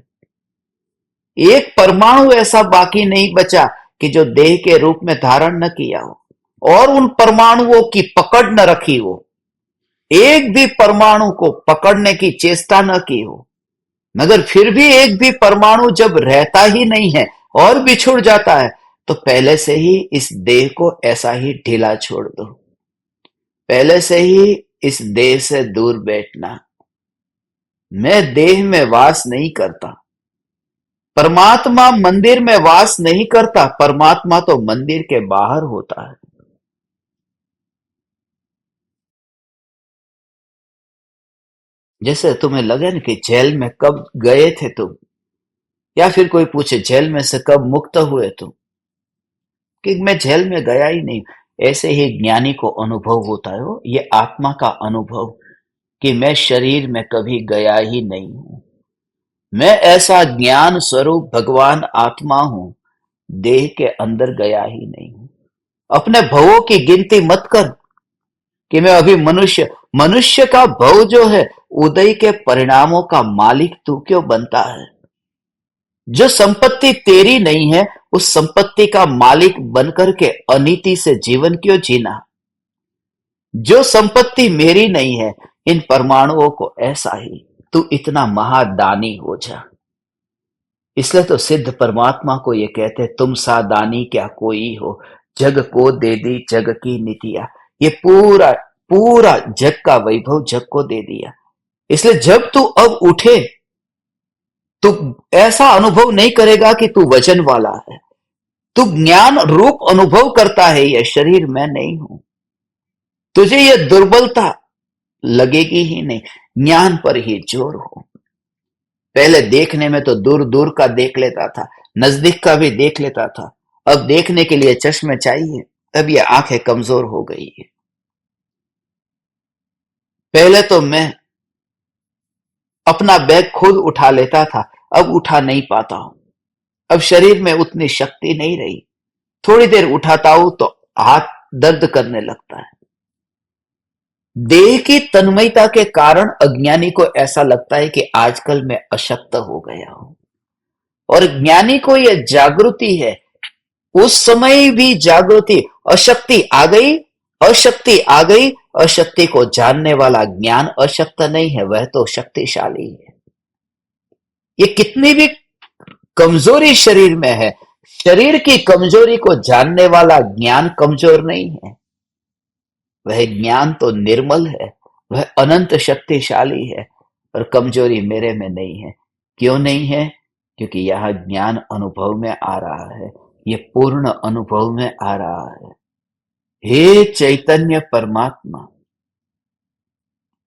Speaker 1: एक परमाणु ऐसा बाकी नहीं बचा कि जो देह के रूप में धारण न किया हो और उन परमाणुओं की पकड़ न रखी हो, एक भी परमाणु को पकड़ने की चेष्टा न की हो। मगर फिर भी एक भी परमाणु जब रहता ही नहीं है और बिछुड़ जाता है, तो पहले से ही इस देह को ऐसा ही ढीला छोड़ दो। पहले से ही इस देह से दूर बैठना। मैं देह में वास नहीं करता। परमात्मा मंदिर में वास नहीं करता, परमात्मा तो मंदिर के बाहर होता है। जैसे तुम्हें लगे ना कि जेल में कब गए थे तुम, या फिर कोई पूछे जेल में से कब मुक्त हुए तुम, कि मैं जेल में गया ही नहीं। ऐसे ही ज्ञानी को अनुभव होता है, वो ये आत्मा का अनुभव, कि मैं शरीर में कभी गया ही नहीं हूं। मैं ऐसा ज्ञान स्वरूप भगवान आत्मा हूं, देह के अंदर गया ही नहीं हूं। अपने भवों की गिनती मत कर कि मैं अभी मनुष्य। मनुष्य का भव जो है, उदय के परिणामों का मालिक तू क्यों बनता है? जो संपत्ति तेरी नहीं है, उस संपत्ति का मालिक बनकर के अनीति से जीवन क्यों जीना? जो संपत्ति मेरी नहीं है, इन परमाणुओं को ऐसा ही तू इतना महादानी हो जा। इसलिए तो सिद्ध परमात्मा को ये कहते, तुम सा दानी क्या कोई हो, जग को दे दी जग की नीतिया। ये पूरा पूरा जग का वैभव जग को दे दिया। इसलिए जब तू अब उठे, तू ऐसा अनुभव नहीं करेगा कि तू वजन वाला है। तू ज्ञान रूप अनुभव करता है, यह शरीर मैं नहीं हूं। तुझे यह दुर्बलता लगेगी ही नहीं, ज्ञान पर ही जोर हो। पहले देखने में तो दूर दूर का देख लेता था, नजदीक का भी देख लेता था। अब देखने के लिए चश्मे चाहिए, अब ये आंखें कमजोर हो गई है। पहले तो मैं अपना बैग खुद उठा लेता था, अब उठा नहीं पाता हूं। अब शरीर में उतनी शक्ति नहीं रही। थोड़ी देर उठाता हूं तो हाथ दर्द करने लगता है। देह की तन्मयता के कारण अज्ञानी को ऐसा लगता है कि आजकल मैं अशक्त हो गया हूं, और ज्ञानी को यह जागृति है। उस समय भी जागृति, अशक्ति आ गई, अशक्ति आ गई। अशक्ति को जानने वाला ज्ञान अशक्त नहीं है, वह तो शक्तिशाली है। ये कितनी भी कमजोरी शरीर में है, शरीर की कमजोरी को जानने वाला ज्ञान कमजोर नहीं है। वह ज्ञान तो निर्मल है, वह अनंत शक्तिशाली है, और कमजोरी मेरे में नहीं है। क्यों नहीं है? क्योंकि यह ज्ञान अनुभव में आ रहा है, ये पूर्ण अनुभव में आ रहा है। हे चैतन्य परमात्मा,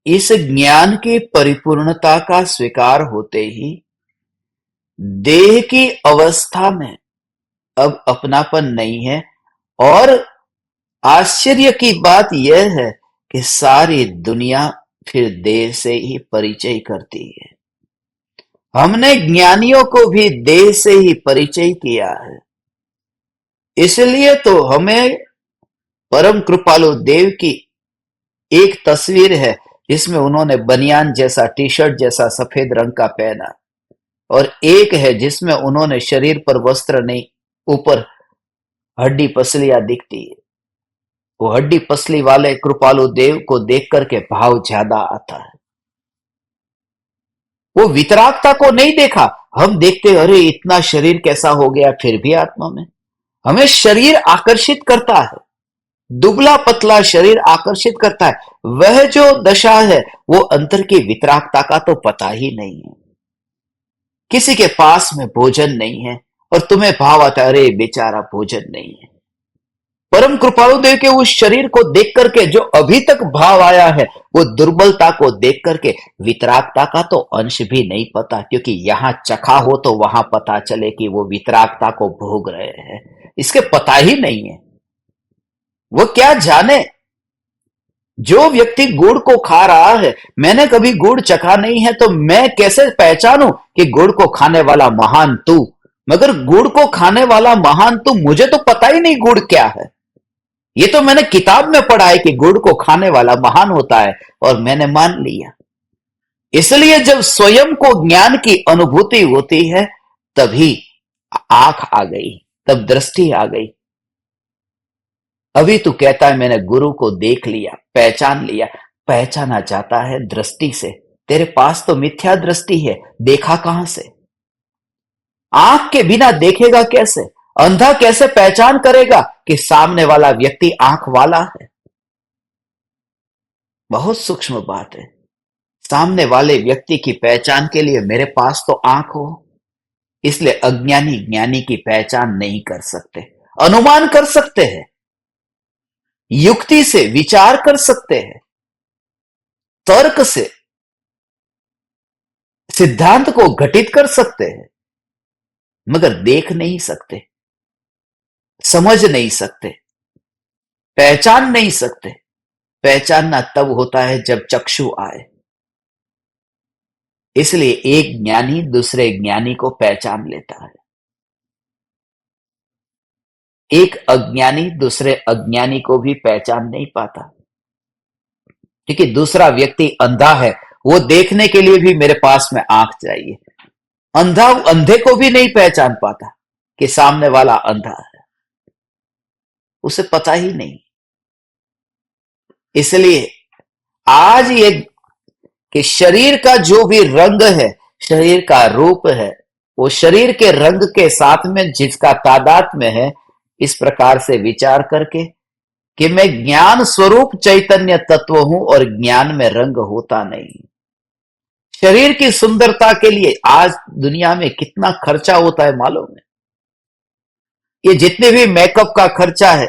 Speaker 1: इस ज्ञान की परिपूर्णता का स्वीकार होते ही देह की अवस्था में अब अपनापन नहीं है। और आश्चर्य की बात यह है कि सारी दुनिया फिर देह से ही परिचय करती है। हमने ज्ञानियों को भी देह से ही परिचय किया है। इसलिए तो हमें परम कृपालु देव की एक तस्वीर है, जिसमें उन्होंने बनियान जैसा टी शर्ट जैसा सफेद रंग का पहना, और एक है जिसमें उन्होंने शरीर पर वस्त्र नहीं, ऊपर हड्डी पसलियां दिखती है। वो हड्डी पसली वाले कृपालु देव को देख करके भाव ज्यादा आता है। वो वितरागता को नहीं देखा। हम देखते अरे इतना शरीर कैसा हो गया, फिर भी आत्मा में। हमें शरीर आकर्षित करता है, दुबला पतला शरीर आकर्षित करता है। वह जो दशा है वो अंतर की वितरागता का तो पता ही नहीं है। किसी के पास में भोजन नहीं है और तुम्हें भाव आता है अरे बेचारा भोजन नहीं है। परम कृपालु देव के उस शरीर को देख करके जो अभी तक भाव आया है, वो दुर्बलता को देख करके वितरागता का तो अंश भी नहीं पता, क्योंकि यहां चखा हो तो वहां पता चले कि वो वितरागता को भोग रहे हैं। इसके पता ही नहीं है, वो क्या जाने। जो व्यक्ति गुड़ को खा रहा है, मैंने कभी गुड़ चखा नहीं है तो मैं कैसे पहचानूं कि गुड़ को खाने वाला महान तू। मगर गुड़ को खाने वाला महान तू, मुझे तो पता ही नहीं गुड़ क्या है। ये तो मैंने किताब में पढ़ा है कि गुड़ को खाने वाला महान होता है, और मैंने मान लिया। इसलिए जब स्वयं को ज्ञान की अनुभूति होती है तभी आंख आ गई, तब दृष्टि आ गई। अभी तू कहता है मैंने गुरु को देख लिया, पहचान लिया। पहचाना जाता है दृष्टि से। तेरे पास तो मिथ्या दृष्टि है, देखा कहां से? आंख के बिना देखेगा कैसे? अंधा कैसे पहचान करेगा कि सामने वाला व्यक्ति आंख वाला है? बहुत सूक्ष्म बात है। सामने वाले व्यक्ति की पहचान के लिए मेरे पास तो आंख हो, इसलिए अज्ञानी ज्ञानी की पहचान नहीं कर सकते। अनुमान कर सकते हैं, युक्ति से विचार कर सकते हैं, तर्क से सिद्धांत को घटित कर सकते हैं, मगर देख नहीं सकते, समझ नहीं सकते, पहचान नहीं सकते। पहचानना तब होता है जब चक्षु आए। इसलिए एक ज्ञानी दूसरे ज्ञानी को पहचान लेता है, एक अज्ञानी दूसरे अज्ञानी को भी पहचान नहीं पाता, क्योंकि दूसरा व्यक्ति अंधा है। वो देखने के लिए भी मेरे पास में आंख चाहिए। अंधा अंधे को भी नहीं पहचान पाता कि सामने वाला अंधा है, उसे पता ही नहीं। इसलिए आज ये कि शरीर का जो भी रंग है, शरीर का रूप है, वो शरीर के रंग के साथ में जिसका तादात्म्य है, इस प्रकार से विचार करके कि मैं ज्ञान स्वरूप चैतन्य तत्व हूं और ज्ञान में रंग होता नहीं। शरीर की सुंदरता के लिए आज दुनिया में कितना खर्चा होता है मालूम है? ये जितने भी मेकअप का खर्चा है,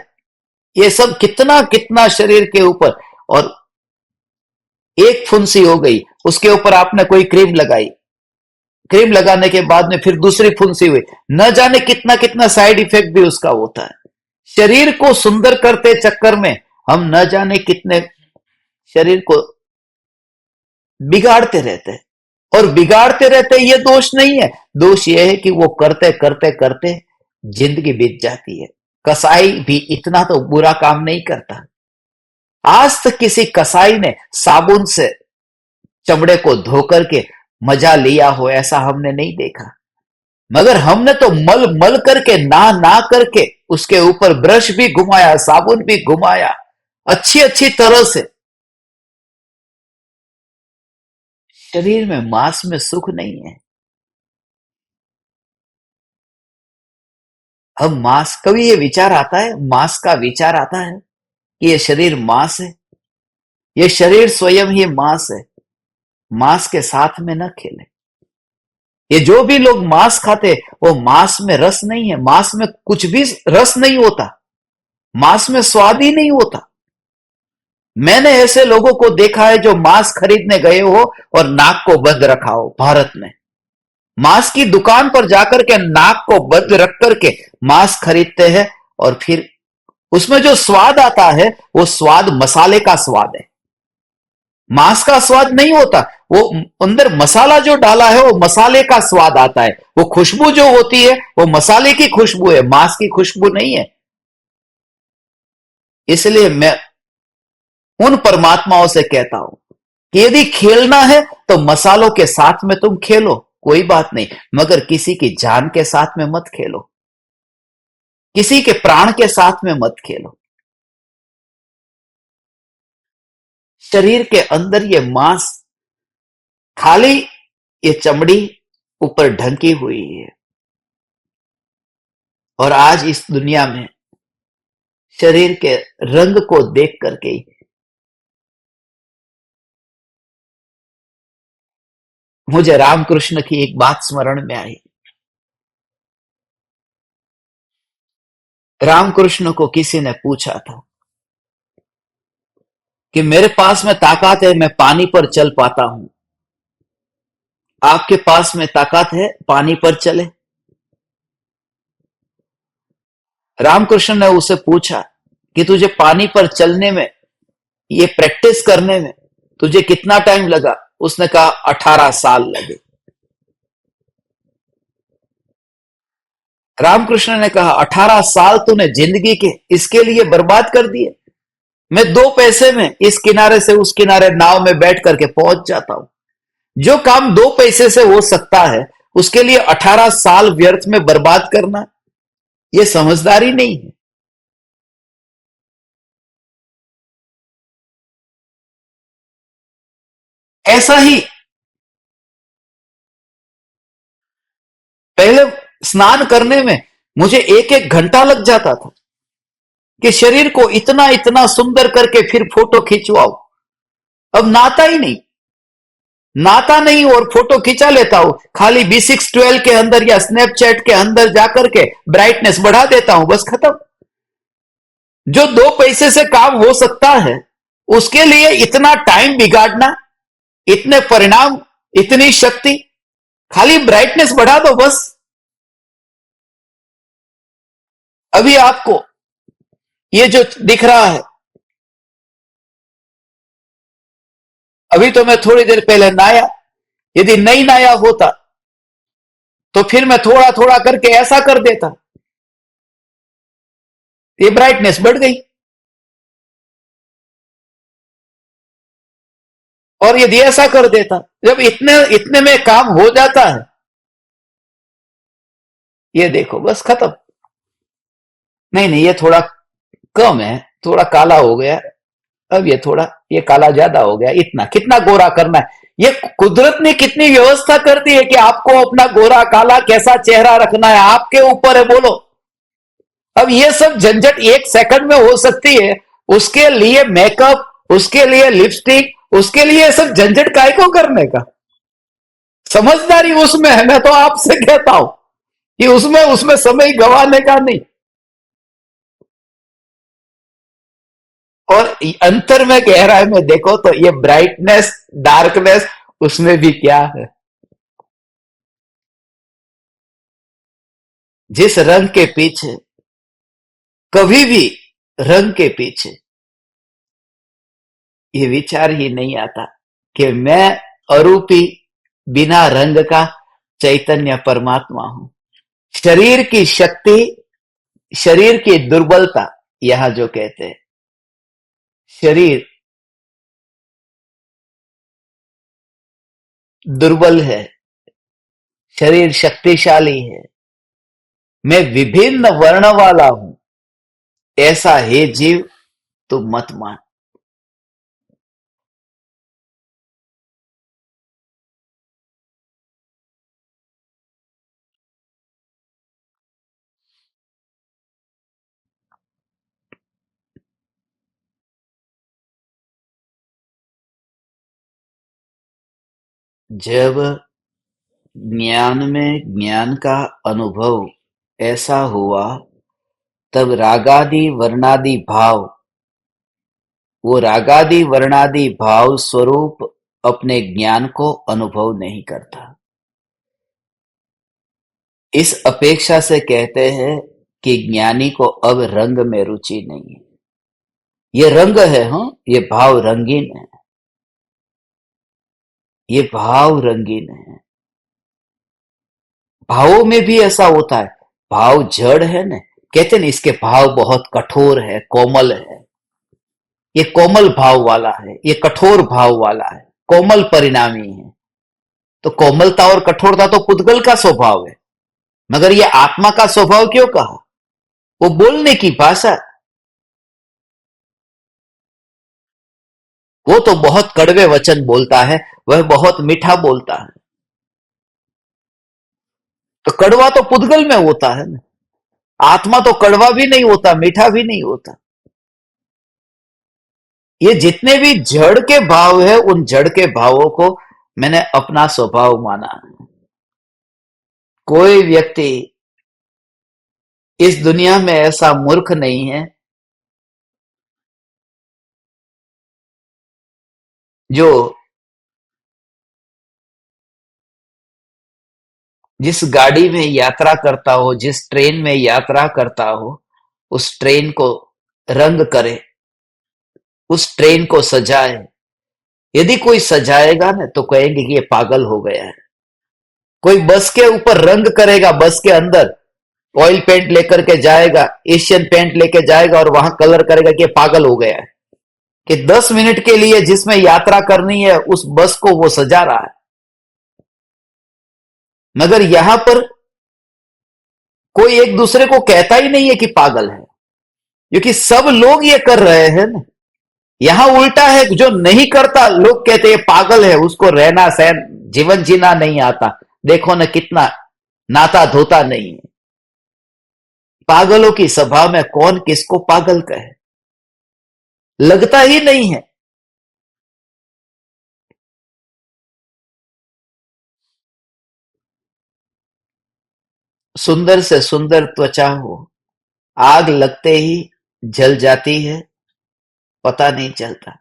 Speaker 1: ये सब कितना कितना शरीर के ऊपर। और एक फुंसी हो गई, उसके ऊपर आपने कोई क्रीम लगाई, क्रीम लगाने के बाद में फिर दूसरी फुंसी हुई, न जाने कितना कितना साइड इफेक्ट भी उसका होता है। शरीर को सुंदर करते चक्कर में हम न जाने कितने शरीर को बिगाड़ते रहते हैं। और बिगाड़ते रहते ये दोष नहीं है, दोष ये है कि वो करते करते करते जिंदगी बीत जाती है। कसाई भी इतना तो बुरा काम नहीं करता। आज तक किसी कसाई ने साबुन से चमड़े को धो करके मजा लिया हो ऐसा हमने नहीं देखा। मगर हमने तो मल मल करके ना करके उसके ऊपर ब्रश भी घुमाया, साबुन भी घुमाया, अच्छी अच्छी तरह से। शरीर में मांस में सुख नहीं है। हम मांस, कभी ये विचार आता है, मांस का विचार आता है कि ये शरीर मांस है, ये शरीर स्वयं ही मांस है। मांस के साथ में न खेले। ये जो भी लोग मांस खाते, वो मांस में रस नहीं है, मांस में कुछ भी रस नहीं होता, मांस में स्वाद ही नहीं होता। मैंने ऐसे लोगों को देखा है जो मांस खरीदने गए हो और नाक को बंद रखा हो। भारत में मांस की दुकान पर जाकर के नाक को बंद रख करके मांस खरीदते हैं, और फिर उसमें जो स्वाद आता है वो स्वाद मसाले का स्वाद है, मांस का स्वाद नहीं होता। वो अंदर मसाला जो डाला है वो मसाले का स्वाद आता है। वो खुशबू जो होती है वो मसाले की खुशबू है, मांस की खुशबू नहीं है। इसलिए मैं उन परमात्माओं से कहता हूं, कि यदि खेलना है तो मसालों के साथ में तुम खेलो, कोई बात नहीं, मगर किसी की जान के साथ में मत खेलो, किसी के प्राण के साथ में मत खेलो। शरीर के अंदर ये मांस, खाली ये चमड़ी ऊपर ढंकी हुई है। और आज इस दुनिया में शरीर के रंग को देख करके ही मुझे रामकृष्ण की एक बात स्मरण में आई। रामकृष्ण को किसी ने पूछा था कि मेरे पास में ताकत है, मैं पानी पर चल पाता हूं, आपके पास में ताकत है पानी पर चले? रामकृष्ण ने उसे पूछा कि तुझे पानी पर चलने में, ये प्रैक्टिस करने में तुझे कितना टाइम लगा? उसने कहा 18 साल लगे। रामकृष्ण ने कहा 18 साल तूने जिंदगी के इसके लिए बर्बाद कर दिए? मैं 2 पैसे में इस किनारे से उस किनारे नाव में बैठ करके पहुंच जाता हूं। जो काम 2 पैसे से हो सकता है उसके लिए 18 साल व्यर्थ में बर्बाद करना, यह समझदारी नहीं है। ऐसा ही पहले स्नान करने में मुझे 1-1 घंटा लग जाता था कि शरीर को इतना इतना सुंदर करके फिर फोटो खिंचवाओ। अब नाता नहीं और फोटो खिंचा लेता हूं, खाली B612 के अंदर या स्नैपचैट के अंदर जाकर के ब्राइटनेस बढ़ा देता हूं, बस खत्म। जो 2 पैसे से काम हो सकता है उसके लिए इतना टाइम बिगाड़ना, इतने परिणाम, इतनी शक्ति, खाली ब्राइटनेस बढ़ा दो बस। अभी आपको ये जो दिख रहा है, अभी तो मैं थोड़ी देर पहले नहाया, यदि नहीं नहाया होता तो फिर मैं थोड़ा थोड़ा करके ऐसा कर देता, ये ब्राइटनेस बढ़ गई। और यदि ऐसा कर देता, जब इतने इतने में काम हो जाता है, ये देखो बस खत्म। नहीं नहीं, ये थोड़ा कम है, थोड़ा काला हो गया, अब ये थोड़ा, ये काला ज्यादा हो गया, इतना कितना गोरा करना है? ये कुदरत ने कितनी व्यवस्था कर दी है कि आपको अपना गोरा काला कैसा चेहरा रखना है, आपके ऊपर है, बोलो। अब ये सब झंझट 1 सेकंड में हो सकती है, उसके लिए मेकअप, उसके लिए लिपस्टिक, उसके लिए सब झंझट काय को करने का? समझदारी उसमें है, मैं तो आपसे कहता हूं कि उसमें उसमें समय गंवाने का नहीं। और अंतर में गहराई में देखो तो ये ब्राइटनेस डार्कनेस, उसमें भी क्या है? जिस रंग के पीछे, कभी भी रंग के पीछे ये विचार ही नहीं आता कि मैं अरूपी, बिना रंग का चैतन्य परमात्मा हूं। शरीर की शक्ति, शरीर की दुर्बलता, यहां जो कहते हैं शरीर दुर्बल है, शरीर शक्तिशाली है, मैं विभिन्न वर्ण वाला हूं, ऐसा हे जीव तू मत मान। जब ज्ञान में ज्ञान का अनुभव ऐसा हुआ, तब रागादि वर्णादि भाव, वो रागादि वर्णादि भाव स्वरूप अपने ज्ञान को अनुभव नहीं करता। इस अपेक्षा से कहते हैं कि ज्ञानी को अब रंग में रुचि नहीं है। ये रंग है, हाँ, ये भाव रंगीन है, ये भाव रंगीन है। भावों में भी ऐसा होता है, भाव जड़ है ना, कहते ना इसके भाव बहुत कठोर है, कोमल है, ये कोमल भाव वाला है, ये कठोर भाव वाला है। कोमल परिणामी है। तो कोमलता और कठोरता तो पुद्गल का स्वभाव है, मगर ये आत्मा का स्वभाव क्यों कहा? वो बोलने की भाषा। वो तो बहुत कड़वे वचन बोलता है, वह बहुत मीठा बोलता है। तो कड़वा तो पुद्गल में होता है ना। आत्मा तो कड़वा भी नहीं होता, मीठा भी नहीं होता। ये जितने भी जड़ के भाव है, उन जड़ के भावों को मैंने अपना स्वभाव माना। कोई व्यक्ति इस दुनिया में ऐसा मूर्ख नहीं है जो जिस गाड़ी में यात्रा करता हो, जिस ट्रेन में यात्रा करता हो, उस ट्रेन को रंग करे, उस ट्रेन को सजाए। यदि कोई सजाएगा ना तो कहेंगे कि ये पागल हो गया है। कोई बस के ऊपर रंग करेगा, बस के अंदर ऑयल पेंट लेकर के जाएगा, एशियन पेंट लेके जाएगा और वहां कलर करेगा कि ये पागल हो गया है। कि 10 मिनट के लिए जिसमें यात्रा करनी है उस बस को वो सजा रहा है। मगर यहां पर कोई एक दूसरे को कहता ही नहीं है कि पागल है, क्योंकि सब लोग ये कर रहे हैं ना। यहां उल्टा है, जो नहीं करता लोग कहते हैं पागल है, उसको रहना सहन जीवन जीना नहीं आता, देखो ना कितना नाता धोता नहीं है। पागलों की सभा में कौन किसको पागल कहे, लगता ही नहीं है। सुंदर से सुंदर त्वचा हो, आग लगते ही जल जाती है, पता नहीं चलता।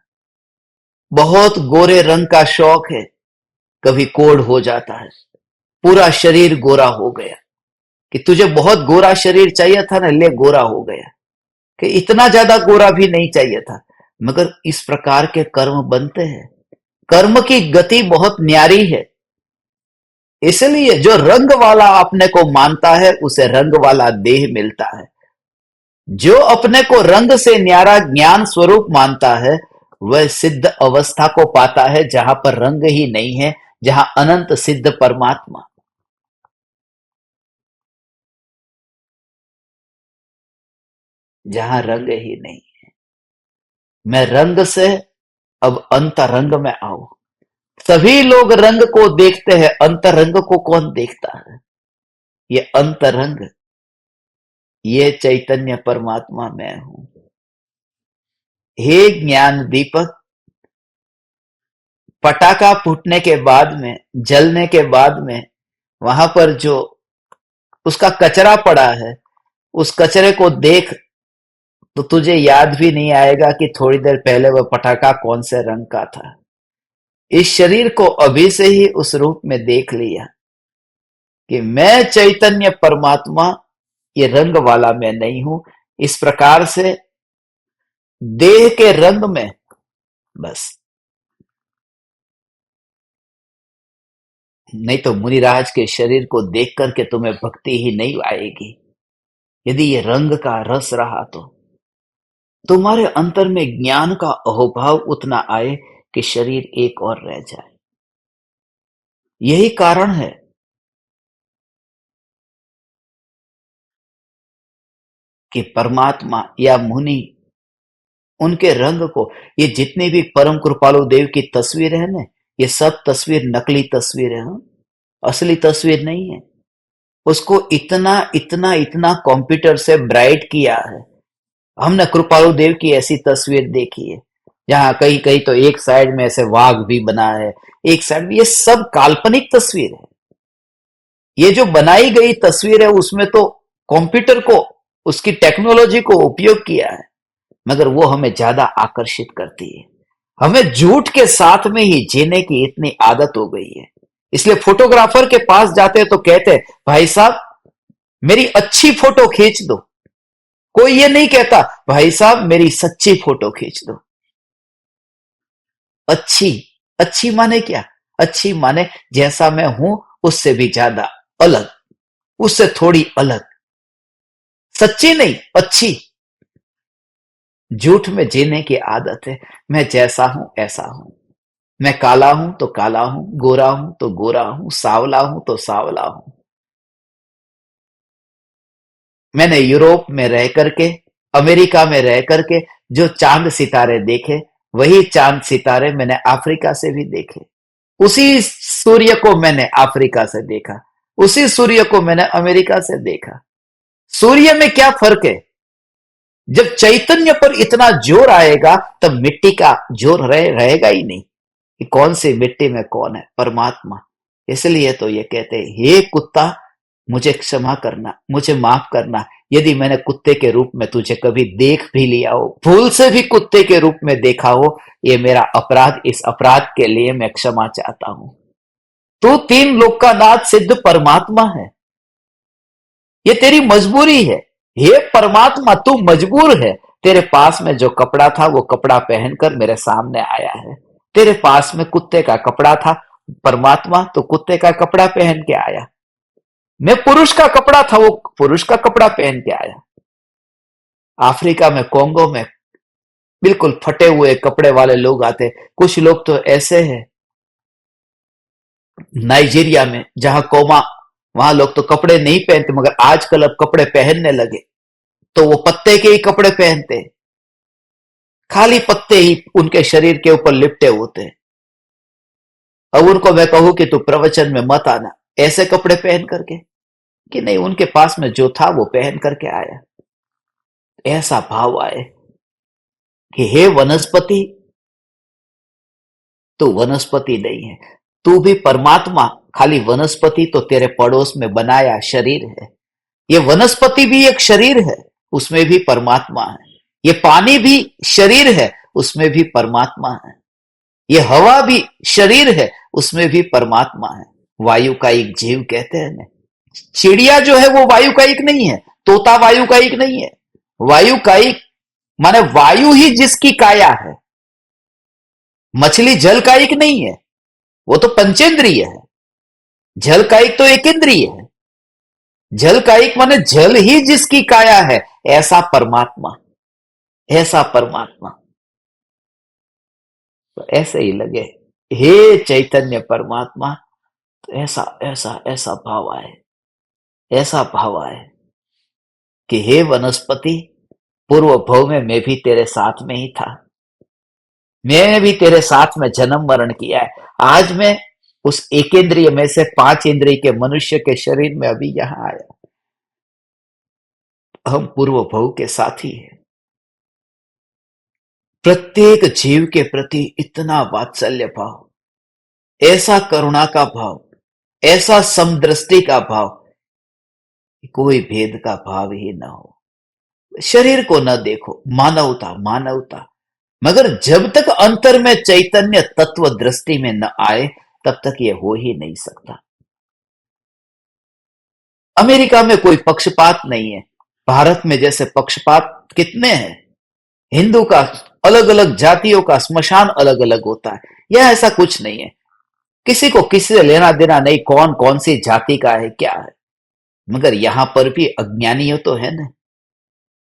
Speaker 1: बहुत गोरे रंग का शौक है, कभी कोढ़ हो जाता है, पूरा शरीर गोरा हो गया। कि तुझे बहुत गोरा शरीर चाहिए था ना, ले गोरा हो गया। कि इतना ज्यादा गोरा भी नहीं चाहिए था। मगर इस प्रकार के कर्म बनते हैं। कर्म की गति बहुत न्यारी है। इसलिए जो रंग वाला अपने को मानता है उसे रंग वाला देह मिलता है। जो अपने को रंग से न्यारा ज्ञान स्वरूप मानता है वह सिद्ध अवस्था को पाता है, जहां पर रंग ही नहीं है, जहां अनंत सिद्ध परमात्मा, जहां रंग ही नहीं। मैं रंग से अब अंतरंग में आऊं। सभी लोग रंग को देखते हैं, अंतरंग को कौन देखता है? ये अंतरंग, ये चैतन्य परमात्मा मैं हूं। हे ज्ञान दीपक, पटाखा फूटने के बाद में, जलने के बाद में, वहां पर जो उसका कचरा पड़ा है, उस कचरे को देख तो तुझे याद भी नहीं आएगा कि थोड़ी देर पहले वह पटाखा कौन से रंग का था। इस शरीर को अभी से ही उस रूप में देख लिया कि मैं चैतन्य परमात्मा, ये रंग वाला मैं नहीं हूं। इस प्रकार से देह के रंग में बस। नहीं तो मुनिराज के शरीर को देख करके तुम्हें भक्ति ही नहीं आएगी। यदि ये रंग का रस रहा तो तुम्हारे अंतर में ज्ञान का अहोभाव उतना आए कि शरीर एक और रह जाए। यही कारण है कि परमात्मा या मुनि उनके रंग को, ये जितनी भी परम कृपालु देव की तस्वीर है ना, ये सब तस्वीर नकली तस्वीर है, हाँ? असली तस्वीर नहीं है। उसको इतना इतना इतना कंप्यूटर से ब्राइट किया है। हमने कृपालु देव की ऐसी तस्वीर देखी है जहां कहीं कहीं तो एक साइड में ऐसे वाघ भी बना है, एक साइड में, ये सब काल्पनिक तस्वीर है। ये जो बनाई गई तस्वीर है उसमें तो कंप्यूटर को, उसकी टेक्नोलॉजी को उपयोग किया है, मगर वो हमें ज्यादा आकर्षित करती है। हमें झूठ के साथ में ही जीने की इतनी आदत हो गई है। इसलिए फोटोग्राफर के पास जाते हैं तो कहते हैं भाई साहब मेरी अच्छी फोटो खींच दो। कोई ये नहीं कहता भाई साहब मेरी सच्ची फोटो खींच दो। अच्छी, अच्छी माने क्या? अच्छी माने जैसा मैं हूं उससे भी ज्यादा अलग, उससे थोड़ी अलग। सच्ची नहीं, अच्छी। झूठ में जीने की आदत है। मैं जैसा हूं ऐसा हूं। मैं काला हूं तो काला हूं, गोरा हूं तो गोरा हूं, सावला हूं तो सावला हूं। मैंने यूरोप में रह करके, अमेरिका में रह करके जो चांद सितारे देखे, वही चांद सितारे मैंने अफ्रीका से भी देखे। उसी सूर्य को मैंने अफ्रीका से देखा, उसी सूर्य को मैंने अमेरिका से देखा। सूर्य में क्या फर्क है? जब चैतन्य पर इतना जोर आएगा तब मिट्टी का जोर रहेगा ही नहीं कि कौन सी मिट्टी में कौन है, परमात्मा। इसलिए तो ये कहते हैं, हे कुत्ता मुझे क्षमा करना, मुझे माफ करना, यदि मैंने कुत्ते के रूप में तुझे कभी देख भी लिया हो, भूल से भी कुत्ते के रूप में देखा हो, ये मेरा अपराध, इस अपराध के लिए मैं क्षमा चाहता हूं। तू तीन लोक का नाथ सिद्ध परमात्मा है, ये तेरी मजबूरी है। हे परमात्मा तू मजबूर है, तेरे पास में जो कपड़ा था वो कपड़ा पहनकर मेरे सामने आया है। तेरे पास में कुत्ते का कपड़ा था परमात्मा, तो कुत्ते का कपड़ा पहन के आया। मैं पुरुष का कपड़ा था, वो पुरुष का कपड़ा पहन के आया। अफ्रीका में, कोंगो में बिल्कुल फटे हुए कपड़े वाले लोग आते। कुछ लोग तो ऐसे हैं, नाइजीरिया में जहां कोमा, वहां लोग तो कपड़े नहीं पहनते, मगर आजकल अब कपड़े पहनने लगे, तो वो पत्ते के ही कपड़े पहनते, खाली पत्ते ही उनके शरीर के ऊपर लिपटे होते हैं। अब उनको मैं कहूं कि तू प्रवचन में मत आना ऐसे कपड़े पहन करके, कि नहीं, उनके पास में जो था वो पहन करके आया। ऐसा भाव आए कि हे वनस्पति, तू वनस्पति नहीं है, तू भी परमात्मा। खाली वनस्पति तो तेरे पड़ोस में बनाया शरीर है, ये वनस्पति भी एक शरीर है, उसमें भी परमात्मा है। ये पानी भी शरीर है, उसमें भी परमात्मा है। ये हवा भी शरीर है, उसमें भी परमात्मा है। वायु का एक जीव कहते हैं ना, चिड़िया जो है वो वायु का एक नहीं है, तोता वायु का एक नहीं है। वायु का एक माने वायु ही जिसकी काया है। मछली जल का एक नहीं है, वो तो पंचेंद्रिय है। जल का एक तो एक इंद्रिय है। जल का एक माने जल ही जिसकी काया है, ऐसा परमात्मा, ऐसा परमात्मा। तो ऐसे ही लगे, हे चैतन्य परमात्मा, तो ऐसा ऐसा ऐसा भाव आए, ऐसा भाव आए कि हे वनस्पति, पूर्व भव में मैं भी तेरे साथ में ही था, मैंने भी तेरे साथ में जन्म मरण किया है। आज मैं उस एक इंद्रिय में से पांच इंद्रिय के मनुष्य के शरीर में अभी यहां आया। हम पूर्व भव के साथी हैं। प्रत्येक जीव के प्रति इतना वात्सल्य भाव, ऐसा करुणा का भाव, ऐसा समदृष्टि का भाव, कोई भेद का भाव ही ना हो। शरीर को न देखो, मानवता मानवता, मगर जब तक अंतर में चैतन्य तत्व दृष्टि में न आए तब तक ये हो ही नहीं सकता। अमेरिका में कोई पक्षपात नहीं है, भारत में जैसे पक्षपात कितने हैं। हिंदू का अलग अलग जातियों का स्मशान अलग अलग होता है, यह ऐसा कुछ नहीं है। किसी को किसी से लेना देना नहीं, कौन कौन सी जाति का है क्या है। मगर यहां पर भी अज्ञानियों तो है ना,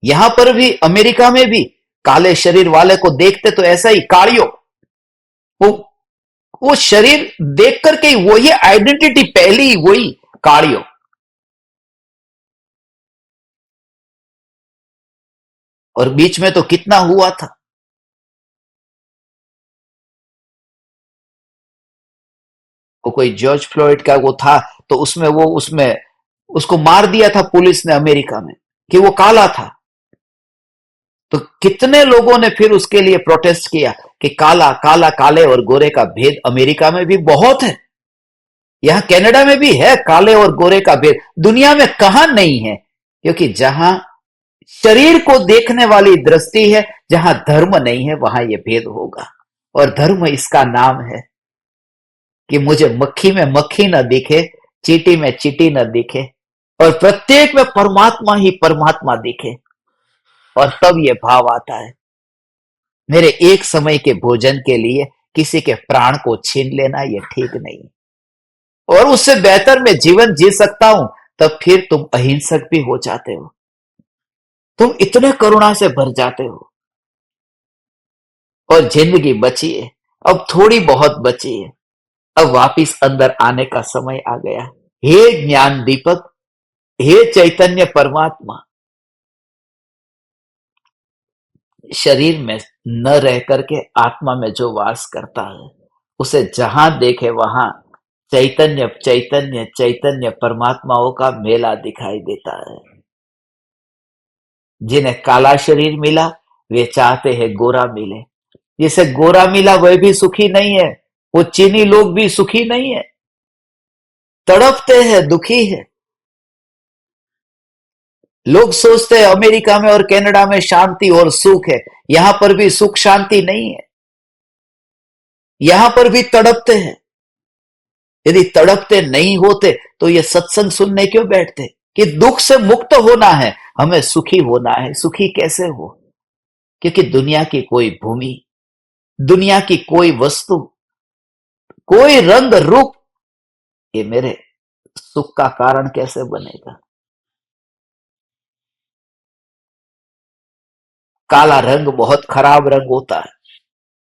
Speaker 1: यहां पर भी अमेरिका में भी काले शरीर वाले को देखते तो ऐसा ही कालियो, वो वो शरीर देख करके ही वही आइडेंटिटी, पहली वही कालियो। और बीच में तो कितना हुआ था। वो कोई जॉर्ज फ्लॉयड का वो था, तो उसमें उसको मार दिया था पुलिस ने अमेरिका में कि वो काला था। तो कितने लोगों ने फिर उसके लिए प्रोटेस्ट किया कि काला काला, काले और गोरे का भेद अमेरिका में भी बहुत है, यहां कनाडा में भी है काले और गोरे का भेद, दुनिया में कहां नहीं है। क्योंकि जहां शरीर को देखने वाली दृष्टि है, जहां धर्म नहीं है, वहां यह भेद होगा। और धर्म इसका नाम है कि मुझे मक्खी में मक्खी न दिखे, चींटी में चींटी न दिखे, और प्रत्येक में परमात्मा ही परमात्मा दिखे। और तब ये भाव आता है, मेरे एक समय के भोजन के लिए किसी के प्राण को छीन लेना यह ठीक नहीं, और उससे बेहतर मैं जीवन जी सकता हूं। तब फिर तुम अहिंसक भी हो जाते हो, तुम इतने करुणा से भर जाते हो। और जिंदगी बची है, अब थोड़ी बहुत बची है, अब वापिस अंदर आने का समय आ गया। हे ज्ञान दीपक, हे चैतन्य परमात्मा, शरीर में न रह करके आत्मा में जो वास करता है, उसे जहां देखे वहां चैतन्य चैतन्य चैतन्य परमात्माओं का मेला दिखाई देता है। जिन्हें काला शरीर मिला वे चाहते हैं गोरा मिले, जिसे गोरा मिला वह भी सुखी नहीं है, वो चीनी लोग भी सुखी नहीं है, तड़पते हैं, दुखी है। लोग सोचते हैं अमेरिका में और कनाडा में शांति और सुख है, यहां पर भी सुख शांति नहीं है, यहां पर भी तड़पते हैं। यदि तड़पते नहीं होते तो ये सत्संग सुनने क्यों बैठते? कि दुख से मुक्त होना है, हमें सुखी होना है। सुखी कैसे हो? क्योंकि दुनिया की कोई भूमि, दुनिया की कोई वस्तु, कोई रंग रूप ये मेरे सुख का कारण कैसे बनेगा? काला रंग बहुत खराब रंग होता है,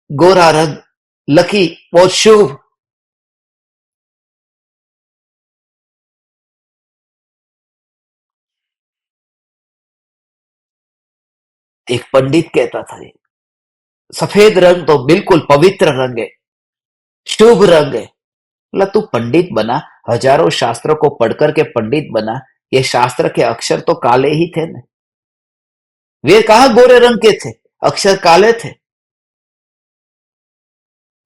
Speaker 1: गोरा रंग लकी, बहुत शुभ। एक पंडित कहता था, सफेद रंग तो बिल्कुल पवित्र रंग है, शुभ रंग है। मतलब तू पंडित बना, हजारों शास्त्रों को पढ़कर के पंडित बना, ये शास्त्र के अक्षर तो काले ही थे ना, वे कहां गोरे रंग के थे, अक्षर काले थे।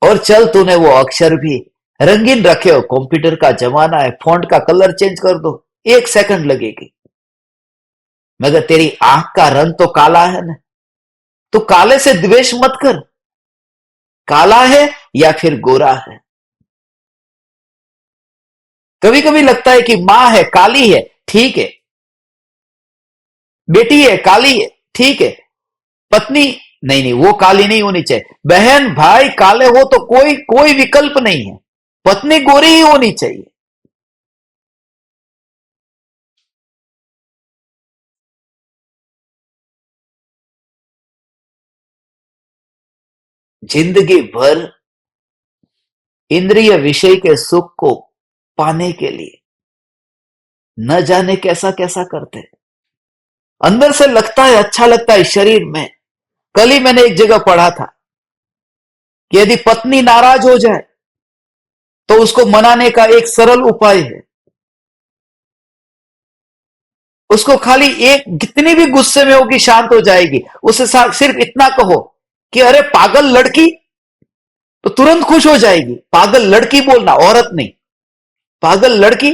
Speaker 1: और चल तूने वो अक्षर भी रंगीन रखे हो, कंप्यूटर का जमाना है, फॉन्ट का कलर चेंज कर दो, 1 सेकंड लगेगी, मगर तेरी आंख का रंग तो काला है ना। तो काले से द्वेष मत कर, काला है या फिर गोरा है। कभी कभी लगता है कि मां है काली है, ठीक है, बेटी है काली है, ठीक है, पत्नी नहीं नहीं वो काली नहीं होनी चाहिए, बहन भाई काले हो तो कोई कोई विकल्प नहीं है, पत्नी गोरी ही होनी चाहिए। जिंदगी भर इंद्रिय विषय के सुख को पाने के लिए न जाने कैसा कैसा करते हैं। अंदर से लगता है अच्छा लगता है शरीर में। कल ही मैंने एक जगह पढ़ा था कि यदि पत्नी नाराज हो जाए तो उसको मनाने का एक सरल उपाय है, उसको खाली एक कितनी भी गुस्से में होगी शांत हो जाएगी, उसे सिर्फ इतना कहो कि अरे पागल लड़की, तो तुरंत खुश हो जाएगी। पागल लड़की बोलना, औरत नहीं, पागल लड़की,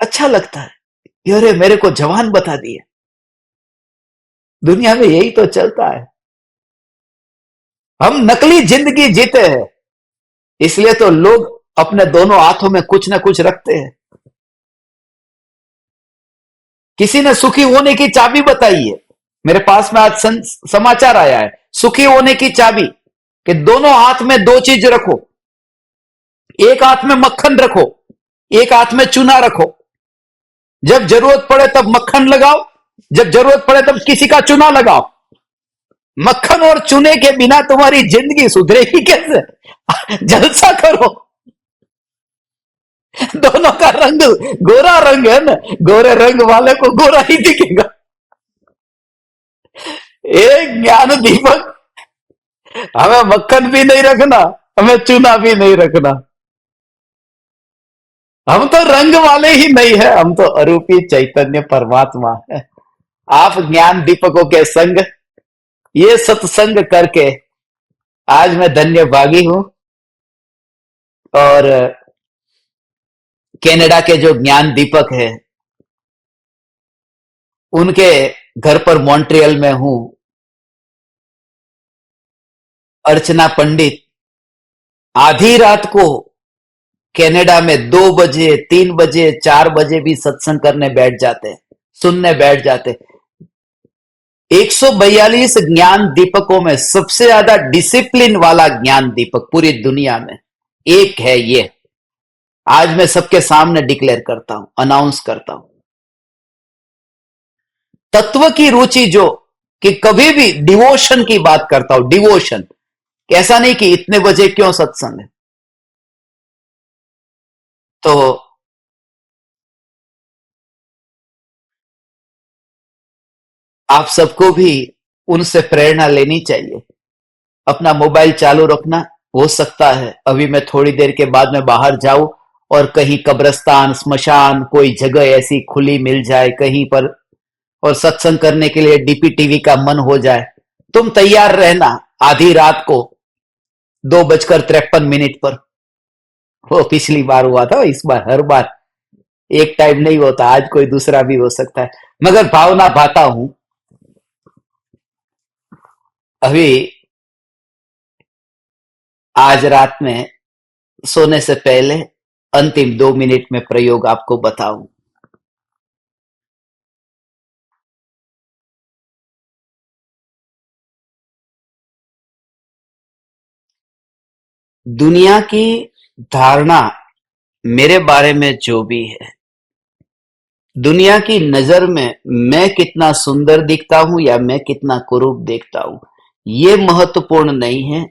Speaker 1: अच्छा लगता है कि अरे मेरे को जवान बता दिया। दुनिया में यही तो चलता है, हम नकली जिंदगी जीते हैं, इसलिए तो लोग अपने दोनों हाथों में कुछ ना कुछ रखते हैं। किसी ने सुखी होने की चाबी बताई है, मेरे पास में आज समाचार आया है, सुखी होने की चाबी कि दोनों हाथ में 2 चीज रखो, एक हाथ में मक्खन रखो, एक हाथ में चूना रखो। जब जरूरत पड़े तब मक्खन लगाओ, जब जरूरत पड़े तब किसी का चूना लगाओ। मक्खन और चूने के बिना तुम्हारी जिंदगी सुधरेगी कैसे? जलसा करो। दोनों का रंग गोरा रंग है ना, गोरे रंग वाले को गोरा ही दिखेगा। एक ज्ञान दीपक, हमें मक्खन भी नहीं रखना, हमें चूना भी नहीं रखना, हम तो रंग वाले ही नहीं है, हम तो अरूपी चैतन्य परमात्मा है। आप ज्ञान दीपकों के संग, ये सत्संग करके आज मैं धन्य भागी हूं। और कनाडा के जो ज्ञान दीपक है, उनके घर पर मॉन्ट्रियल में हूं। अर्चना पंडित आधी रात को कनाडा में 2 बजे, 3 बजे, 4 बजे भी सत्संग करने बैठ जाते, सुनने बैठ जाते। 142 ज्ञान दीपकों में सबसे ज्यादा डिसिप्लिन वाला ज्ञान दीपक पूरी दुनिया में एक है ये। आज मैं सबके सामने डिक्लेयर करता हूं, अनाउंस करता हूं। तत्व की रुचि जो कि कभी भी डिवोशन की बात करता हूं, डिवोशन, ऐसा नहीं कि इतने बजे क्यों सत्संग है। तो आप सबको भी उनसे प्रेरणा लेनी चाहिए। अपना मोबाइल चालू रखना। हो सकता है अभी मैं थोड़ी देर के बाद में बाहर जाऊं और कहीं कब्रिस्तान, स्मशान, कोई जगह ऐसी खुली मिल जाए कहीं पर, और सत्संग करने के लिए डीपीटीवी का मन हो जाए। तुम तैयार रहना आधी रात को 2:53 पर। वो पिछली बार हुआ था, इस बार हर बार एक टाइम नहीं होता, आज कोई दूसरा भी हो सकता है। मगर भावना भाता हूं अभी, आज रात में सोने से पहले अंतिम 2 मिनट में प्रयोग आपको बताऊं। दुनिया की धारणा मेरे बारे में जो भी है, दुनिया की नजर में मैं कितना सुंदर दिखता हूं या मैं कितना कुरूप दिखता हूं, ये महत्वपूर्ण नहीं है।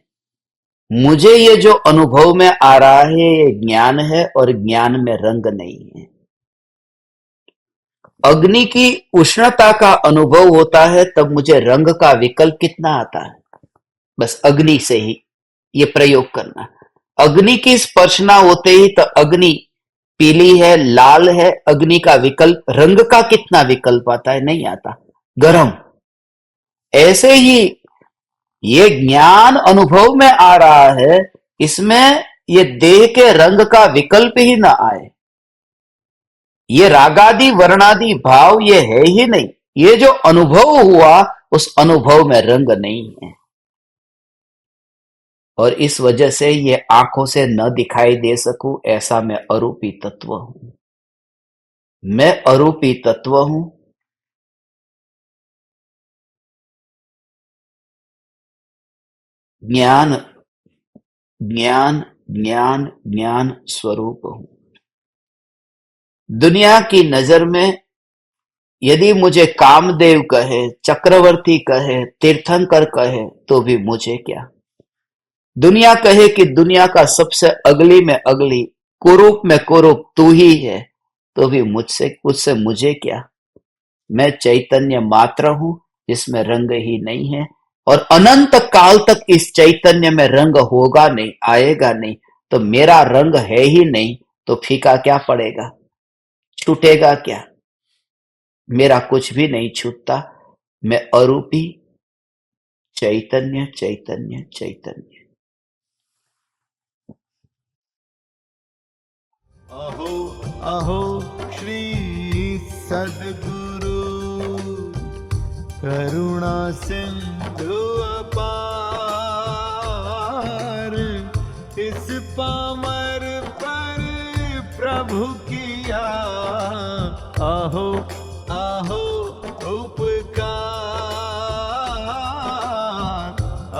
Speaker 1: मुझे ये जो अनुभव में आ रहा है ये ज्ञान है, और ज्ञान में रंग नहीं है। अग्नि की उष्णता का अनुभव होता है तब मुझे रंग का विकल्प कितना आता है, बस अग्नि से ही ये प्रयोग करना। अग्नि की स्पर्शना होते ही तो अग्नि पीली है, लाल है, अग्नि का विकल्प, रंग का कितना विकल्प आता है, नहीं आता, गरम। ऐसे ही ये ज्ञान अनुभव में आ रहा है, इसमें ये देह के रंग का विकल्प ही ना आए, ये रागादि वर्णादि भाव ये है ही नहीं। ये जो अनुभव हुआ उस अनुभव में रंग नहीं है, और इस वजह से ये आंखों से न दिखाई दे सकूं, ऐसा मैं अरूपी तत्व हूं। मैं अरूपी तत्व हूं। ज्ञान ज्ञान ज्ञान ज्ञान स्वरूप हूं। दुनिया की नजर में यदि मुझे कामदेव कहे, चक्रवर्ती कहे, तीर्थंकर कहे, तो भी मुझे क्या। दुनिया कहे कि दुनिया का सबसे अगली में अगली, कुरूप में कुरूप तू ही है, तो भी मुझसे उससे मुझे क्या। मैं चैतन्य मात्र हूं जिसमें रंग ही नहीं है, और अनंत काल तक इस चैतन्य में रंग होगा नहीं, आएगा नहीं। तो मेरा रंग है ही नहीं, तो फीका क्या पड़ेगा, छूटेगा क्या। मेरा कुछ भी नहीं छूटता। मैं अरूपी चैतन्य चैतन्य चैतन्य।
Speaker 2: अहो अहो श्री सद्गुरु करुणा सिंधु अपार, इस पामर पर प्रभु किया अहो अहो उपकार,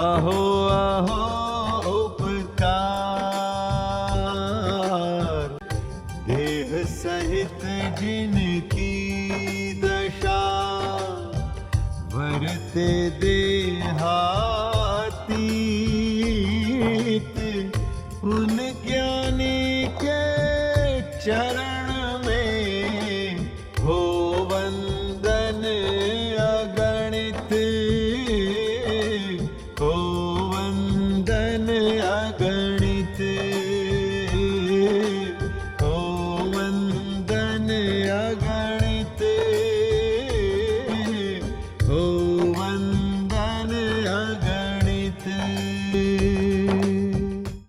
Speaker 2: अहो अहो